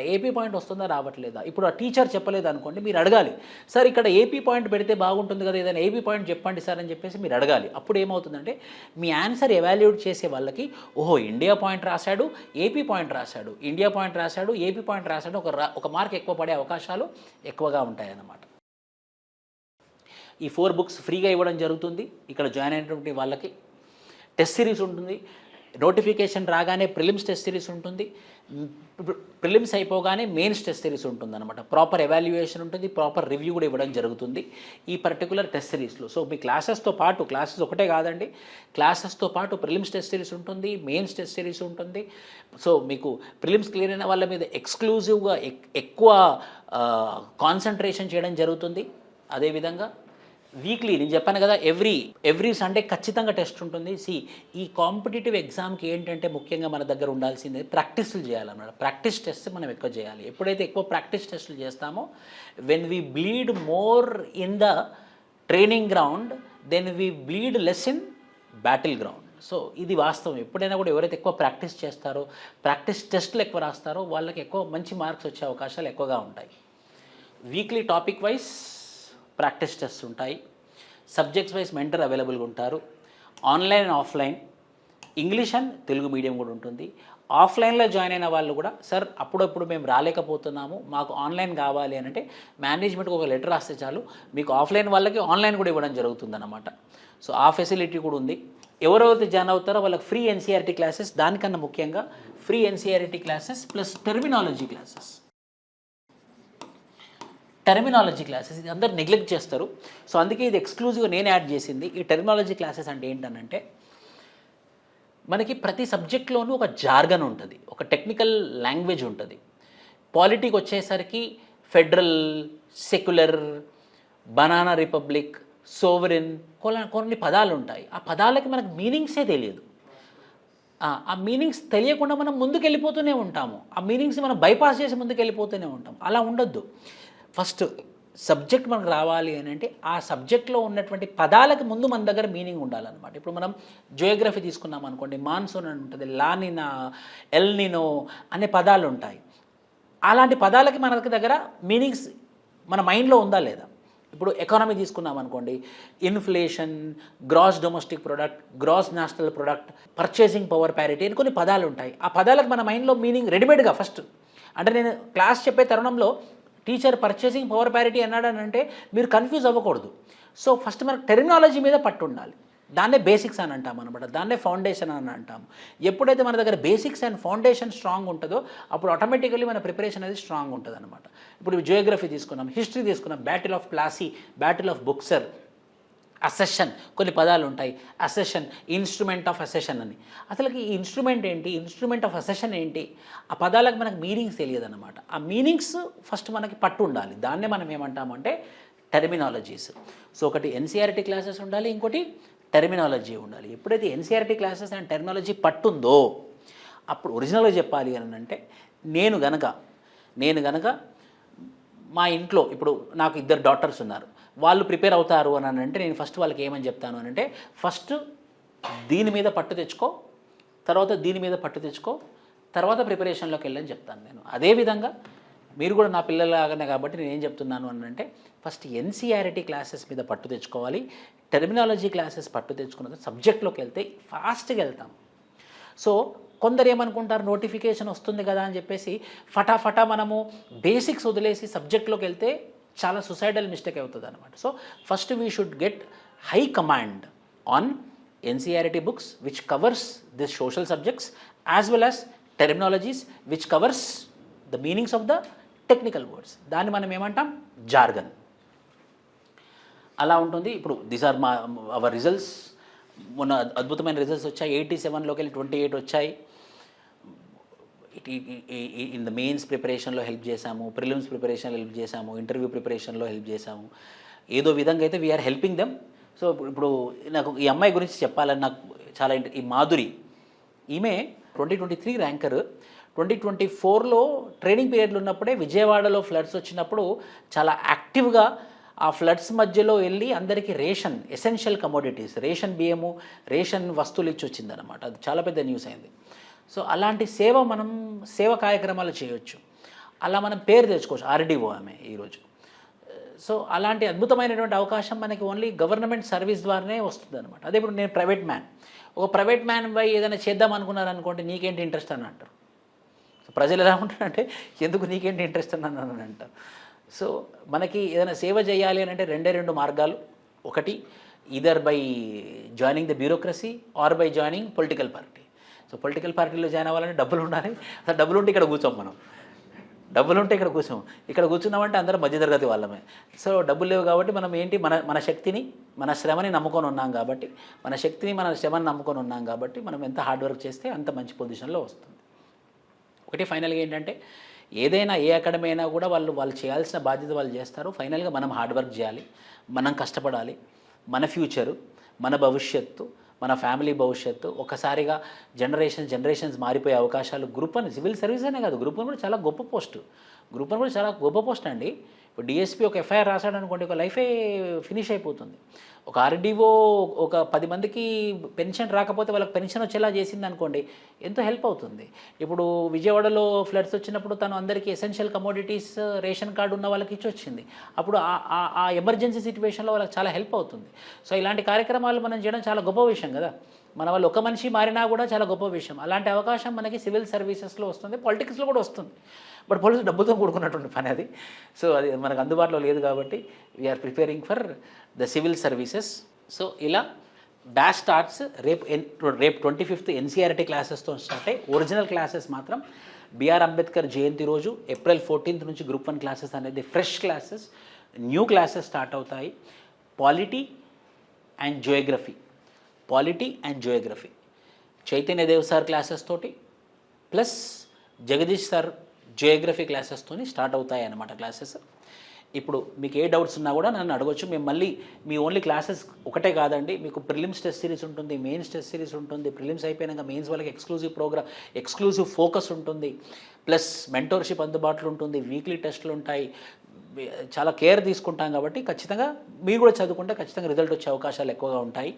ఇప్పుడు ఆ టీచర్ చెప్పలేదు అనుకోండి, మీరు అడగాలి, సార్ ఇక్కడ ఏపీ పాయింట్ పెడితే బాగుంటుంది కదా, ఏదైనా ఏపీ పాయింట్ చెప్పండి సార్ అని చెప్పేసి మీరు అడగాలి. అప్పుడు ఏమవుతుందంటే మీ ఆన్సర్ ఎవాల్యుయేట్ చేసే వాళ్ళకి, ఓహో ఇండియా పాయింట్ రాశాడు, ఏపీ పాయింట్ రాశాడు, ఇండియా పాయింట్ రాశాడు, ఏపీ పాయింట్ రాశాడు, ఒక మార్క్ ఎక్కువ పడే అవకాశాలు ఎక్కువగా ఉంటాయన్నమాట. ఈ 4 books ఫ్రీగా ఇవ్వడం జరుగుతుంది. ఇక్కడ జాయిన్ అయినటువంటి వాళ్ళకి టెస్ట్ సిరీస్ ఉంటుంది. నోటిఫికేషన్ రాగానే ప్రిలిమ్స్ టెస్ట్ సిరీస్ ఉంటుంది. ప్రిలిమ్స్ అయిపోగానే మెయిన్స్ టెస్ట్ సిరీస్ ఉంటుంది అనమాట. ప్రాపర్ ఎవాల్యుయేషన్ ఉంటుంది, ప్రాపర్ రివ్యూ కూడా ఇవ్వడం జరుగుతుంది ఈ పర్టికులర్ టెస్ట్ సిరీస్లో. సో మీ క్లాసెస్తో పాటు, క్లాసెస్ ఒకటే కాదండి, క్లాసెస్తో పాటు ప్రిలిమ్స్ టెస్ట్ సిరీస్ ఉంటుంది, మెయిన్స్ టెస్ట్ సిరీస్ ఉంటుంది. సో మీకు ప్రిలిమ్స్ క్లియర్ అయిన వాళ్ళ మీద ఎక్స్క్లూజివ్గా ఎక్కువ కాన్సన్ట్రేషన్ చేయడం జరుగుతుంది. అదేవిధంగా వీక్లీ నేను చెప్పాను కదా, ఎవ్రీ సండే ఖచ్చితంగా టెస్ట్ ఉంటుంది. ఈ కాంపిటేటివ్ ఎగ్జామ్కి ఏంటంటే ముఖ్యంగా మన దగ్గర ఉండాల్సిందే ప్రాక్టీస్లు చేయాలన్నమాట. ప్రాక్టీస్ టెస్ట్ మనం ఎక్కువ చేయాలి. ఎప్పుడైతే ఎక్కువ ప్రాక్టీస్ టెస్టులు చేస్తామో, when we bleed more in the training ground, then we bleed less in battle ground. So ఇది వాస్తవం. ఎప్పుడైనా కూడా ఎవరైతే ఎక్కువ ప్రాక్టీస్ చేస్తారో, ప్రాక్టీస్ టెస్టులు ఎక్కువ రాస్తారో వాళ్ళకి ఎక్కువ మంచి మార్క్స్ వచ్చే అవకాశాలు ఎక్కువగా ఉంటాయి. Weekly topic wise practice test ఉంటాయి. సబ్జెక్ట్స్ వైజ్ మెంటర్ అవైలబుల్గా ఉంటారు. Online and offline, English and Telugu medium కూడా ఉంటుంది. ఆఫ్లైన్లో జాయిన్ అయిన వాళ్ళు కూడా, సార్ అప్పుడప్పుడు మేము రాలేకపోతున్నాము, మాకు ఆన్లైన్ కావాలి అని అంటే మేనేజ్మెంట్కి ఒక లెటర్ రాస్తే చాలు, మీకు ఆఫ్లైన్ వాళ్ళకి ఆన్లైన్ కూడా ఇవ్వడం జరుగుతుందన్నమాట. సో ఆ ఫెసిలిటీ కూడా ఉంది. ఎవరైతే జాయిన్ అవుతారో వాళ్ళకి ఫ్రీ ఎన్సీఆర్టీ క్లాసెస్, దానికన్నా ముఖ్యంగా free NCERT classes plus terminology classes. ఇది అందరు నెగ్లెక్ట్ చేస్తారు. సో అందుకే ఇది ఎక్స్క్లూజివ్గా నేను యాడ్ చేసింది. ఈ టెర్మినాలజీ క్లాసెస్ అంటే ఏంటనంటే, మనకి ప్రతి సబ్జెక్ట్లోనూ ఒక జార్గన్ ఉంటుంది, ఒక టెక్నికల్ లాంగ్వేజ్ ఉంటుంది. పాలిటీకి వచ్చేసరికి federal, secular, banana republic, sovereign, కొన్ని పదాలు ఉంటాయి. ఆ పదాలకి మనకు మీనింగ్సే తెలియదు. ఆ మీనింగ్స్ తెలియకుండా మనం ముందుకు వెళ్ళిపోతూనే ఉంటాము. ఆ మీనింగ్స్ మనం బైపాస్ చేసి ముందుకు వెళ్ళిపోతూనే ఉంటాం. అలా ఉండొద్దు. ఫస్ట్ సబ్జెక్ట్ మనకు రావాలి అని అంటే ఆ సబ్జెక్ట్లో ఉన్నటువంటి పదాలకు ముందు మన దగ్గర మీనింగ్ ఉండాలన్నమాట. ఇప్పుడు మనం జియోగ్రఫీ తీసుకున్నాం అనుకోండి, మాన్సూన్ అని ఉంటుంది, లానినా, ఎల్నినో అనే పదాలు ఉంటాయి. అలాంటి పదాలకి మన దగ్గర మీనింగ్స్ మన మైండ్లో ఉందా లేదా? ఇప్పుడు ఎకానమీ తీసుకున్నాం అనుకోండి, inflation, gross domestic product, gross national product, purchasing power parity అని కొన్ని పదాలు ఉంటాయి. ఆ పదాలకు మన మైండ్లో మీనింగ్ రెడీమేడ్గా ఫస్ట్, అంటే నేను క్లాస్ చెప్పే తరుణంలో టీచర్ పర్చేసింగ్ పవర్ ప్యారిటీ అన్నాడని అంటే మీరు కన్ఫ్యూజ్ అవ్వకూడదు. సో ఫస్ట్ మనకు టెర్మినాలజీ మీద పట్టు ఉండాలి. దాన్నే బేసిక్స్ అని అంటాం అనమాట, దాన్నే ఫౌండేషన్ అని అంటాము. ఎప్పుడైతే మన దగ్గర బేసిక్స్ అండ్ ఫౌండేషన్ స్ట్రాంగ్ ఉంటుందో అప్పుడు ఆటోమేటికలీ మన ప్రిపరేషన్ అనేది స్ట్రాంగ్ ఉంటుంది అనమాట. ఇప్పుడు జియోగ్రఫీ తీసుకున్నాం, హిస్టరీ తీసుకున్నాం, battle of Plassey, battle of Buxar, accession, కొన్ని పదాలు ఉంటాయి. అసెషన్, ఇన్స్ట్రుమెంట్ ఆఫ్ అసెషన్ అని. అసలుకి ఈ ఇన్స్ట్రుమెంట్ ఏంటి, ఇన్స్ట్రుమెంట్ ఆఫ్ అసెషన్ ఏంటి, ఆ పదాలకు మనకు మీనింగ్స్ తెలియదు అనమాట. ఆ మీనింగ్స్ ఫస్ట్ మనకి పట్టు ఉండాలి. దాన్నే మనం ఏమంటామంటే టెర్మినాలజీస్. సో ఒకటి ఎన్సీఆర్టీ క్లాసెస్ ఉండాలి, ఇంకోటి టెర్మినాలజీ ఉండాలి. ఎప్పుడైతే ఎన్సీఆర్టీ క్లాసెస్ అండ్ టెర్మినాలజీ పట్టుందో అప్పుడు ఒరిజినల్గా చెప్పాలి అని అంటే నేను గనక మా ఇంట్లో ఇప్పుడు నాకు 2 డాటర్స్ ఉన్నారు, వాళ్ళు ప్రిపేర్ అవుతారు అని అంటే నేను ఫస్ట్ వాళ్ళకి ఏమని చెప్తాను అని అంటే ఫస్ట్ దీని మీద పట్టు తెచ్చుకో, తర్వాత దీని మీద పట్టు తెచ్చుకో, తర్వాత ప్రిపరేషన్లోకి వెళ్ళని చెప్తాను నేను. అదేవిధంగా మీరు కూడా నా పిల్లలాగానే కాబట్టి నేను ఏం చెప్తున్నాను అని అంటే ఫస్ట్ ఎన్సీఆర్టీ క్లాసెస్ మీద పట్టు తెచ్చుకోవాలి, టెర్మినాలజీ క్లాసెస్ పట్టు తెచ్చుకున్న సబ్జెక్ట్లోకి వెళ్తే ఫాస్ట్గా వెళ్తాం. సో కొందరు ఏమనుకుంటారు, నోటిఫికేషన్ వస్తుంది కదా అని చెప్పేసి ఫటాఫటా మనము బేసిక్స్ వదిలేసి సబ్జెక్ట్లోకి వెళ్తే చాలా సుసైడల్ మిస్టేక్ అవుతుంది అనమాట. So first we should get high command on NCERT books which covers this social subjects as well as terminologies which covers the meanings of the technical words. దాన్ని మనం ఏమంటాం, జార్గన్. అలా ఉంటుంది. ఇప్పుడు దీస్ ఆర్ అవర్ రిజల్ట్స్. మొన్న అద్భుతమైన results వచ్చాయి. 87లోకి వెళ్ళి 28 వచ్చాయి. ఇన్ ద మెయిన్స్ ప్రిపరేషన్లో హెల్ప్ చేశాము, ప్రిలిమ్స్ ప్రిపరేషన్లో హెల్ప్ చేశాము, ఇంటర్వ్యూ ప్రిపరేషన్లో హెల్ప్ చేశాము. ఏదో విధంగా అయితే వీఆర్ హెల్పింగ్ దెమ్. సో ఇప్పుడు నాకు ఈ అమ్మాయి గురించి చెప్పాలని నాకు చాలా ఈ మాధురి, ఈమె 2023 ర్యాంకర్. 2024లో ట్రైనింగ్ పీరియడ్లో ఉన్నప్పుడే విజయవాడలో ఫ్లడ్స్ వచ్చినప్పుడు చాలా యాక్టివ్గా ఆ ఫ్లడ్స్ మధ్యలో వెళ్ళి అందరికీ రేషన్, ఎసెన్షియల్ కమోడిటీస్, రేషన్ బియ్యము, రేషన్ వస్తువులు ఇచ్చి వచ్చిందనమాట. అది చాలా పెద్ద న్యూస్ అయింది. సో అలాంటి సేవ కార్యక్రమాలు చేయొచ్చు. అలా మనం పేరు తెచ్చుకోవచ్చు. ఆర్డీఓ ఆమె ఈరోజు. సో అలాంటి అద్భుతమైనటువంటి అవకాశం మనకి ఓన్లీ గవర్నమెంట్ సర్వీస్ ద్వారానే వస్తుంది అనమాట. అదే ఇప్పుడు నేను ప్రైవేట్ మ్యాన్, ఒక ప్రైవేట్ మ్యాన్ బై ఏదైనా చేద్దాం అనుకున్నారనుకోండి, నీకేంటి ఇంట్రెస్ట్ అని అంటారు. సో ప్రజలు ఎలా ఉంటారంటే ఎందుకు నీకేంటి ఇంట్రెస్ట్ అని అంటారు. సో మనకి ఏదైనా సేవ చేయాలి అని అంటే 2 మార్గాలు. ఒకటి either by joining the bureaucracy or by joining political party. So political పార్టీలో జాయిన్ అవ్వాలంటే డబ్బులు ఉండాలి. అసలు డబ్బులు ఉంటే ఇక్కడ కూర్చోం మనం, డబ్బులు ఉంటే ఇక్కడ కూర్చున్నామంటే అందరం మధ్యతరగతి వాళ్ళమే. సో డబ్బులు లేవు కాబట్టి మనం ఏంటి, మన శక్తిని, మన శ్రమని నమ్ముకొని ఉన్నాం కాబట్టి, మన శక్తిని మన శ్రమని నమ్ముకొని ఉన్నాం కాబట్టి మనం ఎంత హార్డ్ వర్క్ చేస్తే అంత మంచి పొజిషన్లో వస్తుంది. ఒకటి ఫైనల్గా ఏంటంటే ఏదైనా ఏ అకాడమీ అయినా కూడా వాళ్ళు చేయాల్సిన బాధ్యత వాళ్ళు చేస్తారు. ఫైనల్గా మనం హార్డ్ వర్క్ చేయాలి, మనం కష్టపడాలి. మన ఫ్యూచరు, మన భవిష్యత్తు, మన ఫ్యామిలీ భవిష్యత్తు. ఒకసారిగా జనరేషన్స్ మారిపోయే అవకాశాలు. గ్రూప్ 1 సివిల్ సర్వీస్ అనే కాదు, గ్రూప్ 1 కూడా చాలా గొప్ప పోస్ట్. గ్రూప్ 1 కూడా చాలా గొప్ప పోస్ట్ అండి. ఇప్పుడు డిఎస్పీ ఒక ఎఫ్ఐఆర్ రాశాడు అనుకోండి, ఒక లైఫే ఫినిష్ అయిపోతుంది. ఒక ఆర్డీఓ ఒక 10 మందికి పెన్షన్ రాకపోతే వాళ్ళకి పెన్షన్ వచ్చేలా చేసింది అనుకోండి, ఎంతో హెల్ప్ అవుతుంది. ఇప్పుడు విజయవాడలో ఫ్లడ్స్ వచ్చినప్పుడు తను అందరికీ ఎసెన్షియల్ కమోడిటీస్ రేషన్ కార్డు ఉన్న వాళ్ళకి ఇచ్చి వచ్చింది. అప్పుడు ఆ ఎమర్జెన్సీ సిచ్యువేషన్లో వాళ్ళకి చాలా హెల్ప్ అవుతుంది. సో ఇలాంటి కార్యక్రమాలు మనం చేయడం చాలా గొప్ప విషయం కదా. మన వాళ్ళు ఒక మనిషి మారినా కూడా చాలా గొప్ప విషయం. అలాంటి అవకాశం మనకి సివిల్ సర్వీసెస్లో వస్తుంది, పాలిటిక్స్లో కూడా వస్తుంది. బట్ పోలీసు డబ్బుతో కూడుకున్నటువంటి పని అది. సో అది మనకు అందుబాటులో లేదు కాబట్టి we're preparing for the civil services. So ఇలా బ్యాచ్ స్టార్ట్స్ రేపు 25th ఎన్సీఆర్టీ క్లాసెస్తో స్టార్ట్ అయ్యి, ఒరిజినల్ క్లాసెస్ మాత్రం బిఆర్ అంబేద్కర్ జయంతి రోజు April 14th నుంచి గ్రూప్ 1 క్లాసెస్ అనేది fresh classes, new classes start అవుతాయి. Polity and geography Chaitanyadev sir classes తోటి ప్లస్ జగదీష్ సార్ జియోగ్రఫీ క్లాసెస్తోని స్టార్ట్ అవుతాయి అన్నమాట క్లాసెస్. ఇప్పుడు మీకు ఏ డౌట్స్ ఉన్నా కూడా నన్ను అడగొచ్చు. మేము మళ్ళీ మీ ఓన్లీ క్లాసెస్ ఒకటే కాదండి, మీకు ప్రిలిమ్స్ టెస్ట్ సిరీస్ ఉంటుంది, మెయిన్స్ టెస్ట్ సిరీస్ ఉంటుంది. ప్రిలిమ్స్ అయిపోయినాక మెయిన్స్ వాళ్ళకి ఎక్స్క్లూజివ్ ఫోకస్ ఉంటుంది, ప్లస్ మెంటోర్షిప్ అందుబాటులో ఉంటుంది, వీక్లీ టెస్టులు ఉంటాయి. చాలా కేర్ తీసుకుంటాం కాబట్టి ఖచ్చితంగా మీరు కూడా చదువుకుంటే ఖచ్చితంగా రిజల్ట్ వచ్చే అవకాశాలు ఎక్కువగా ఉంటాయి.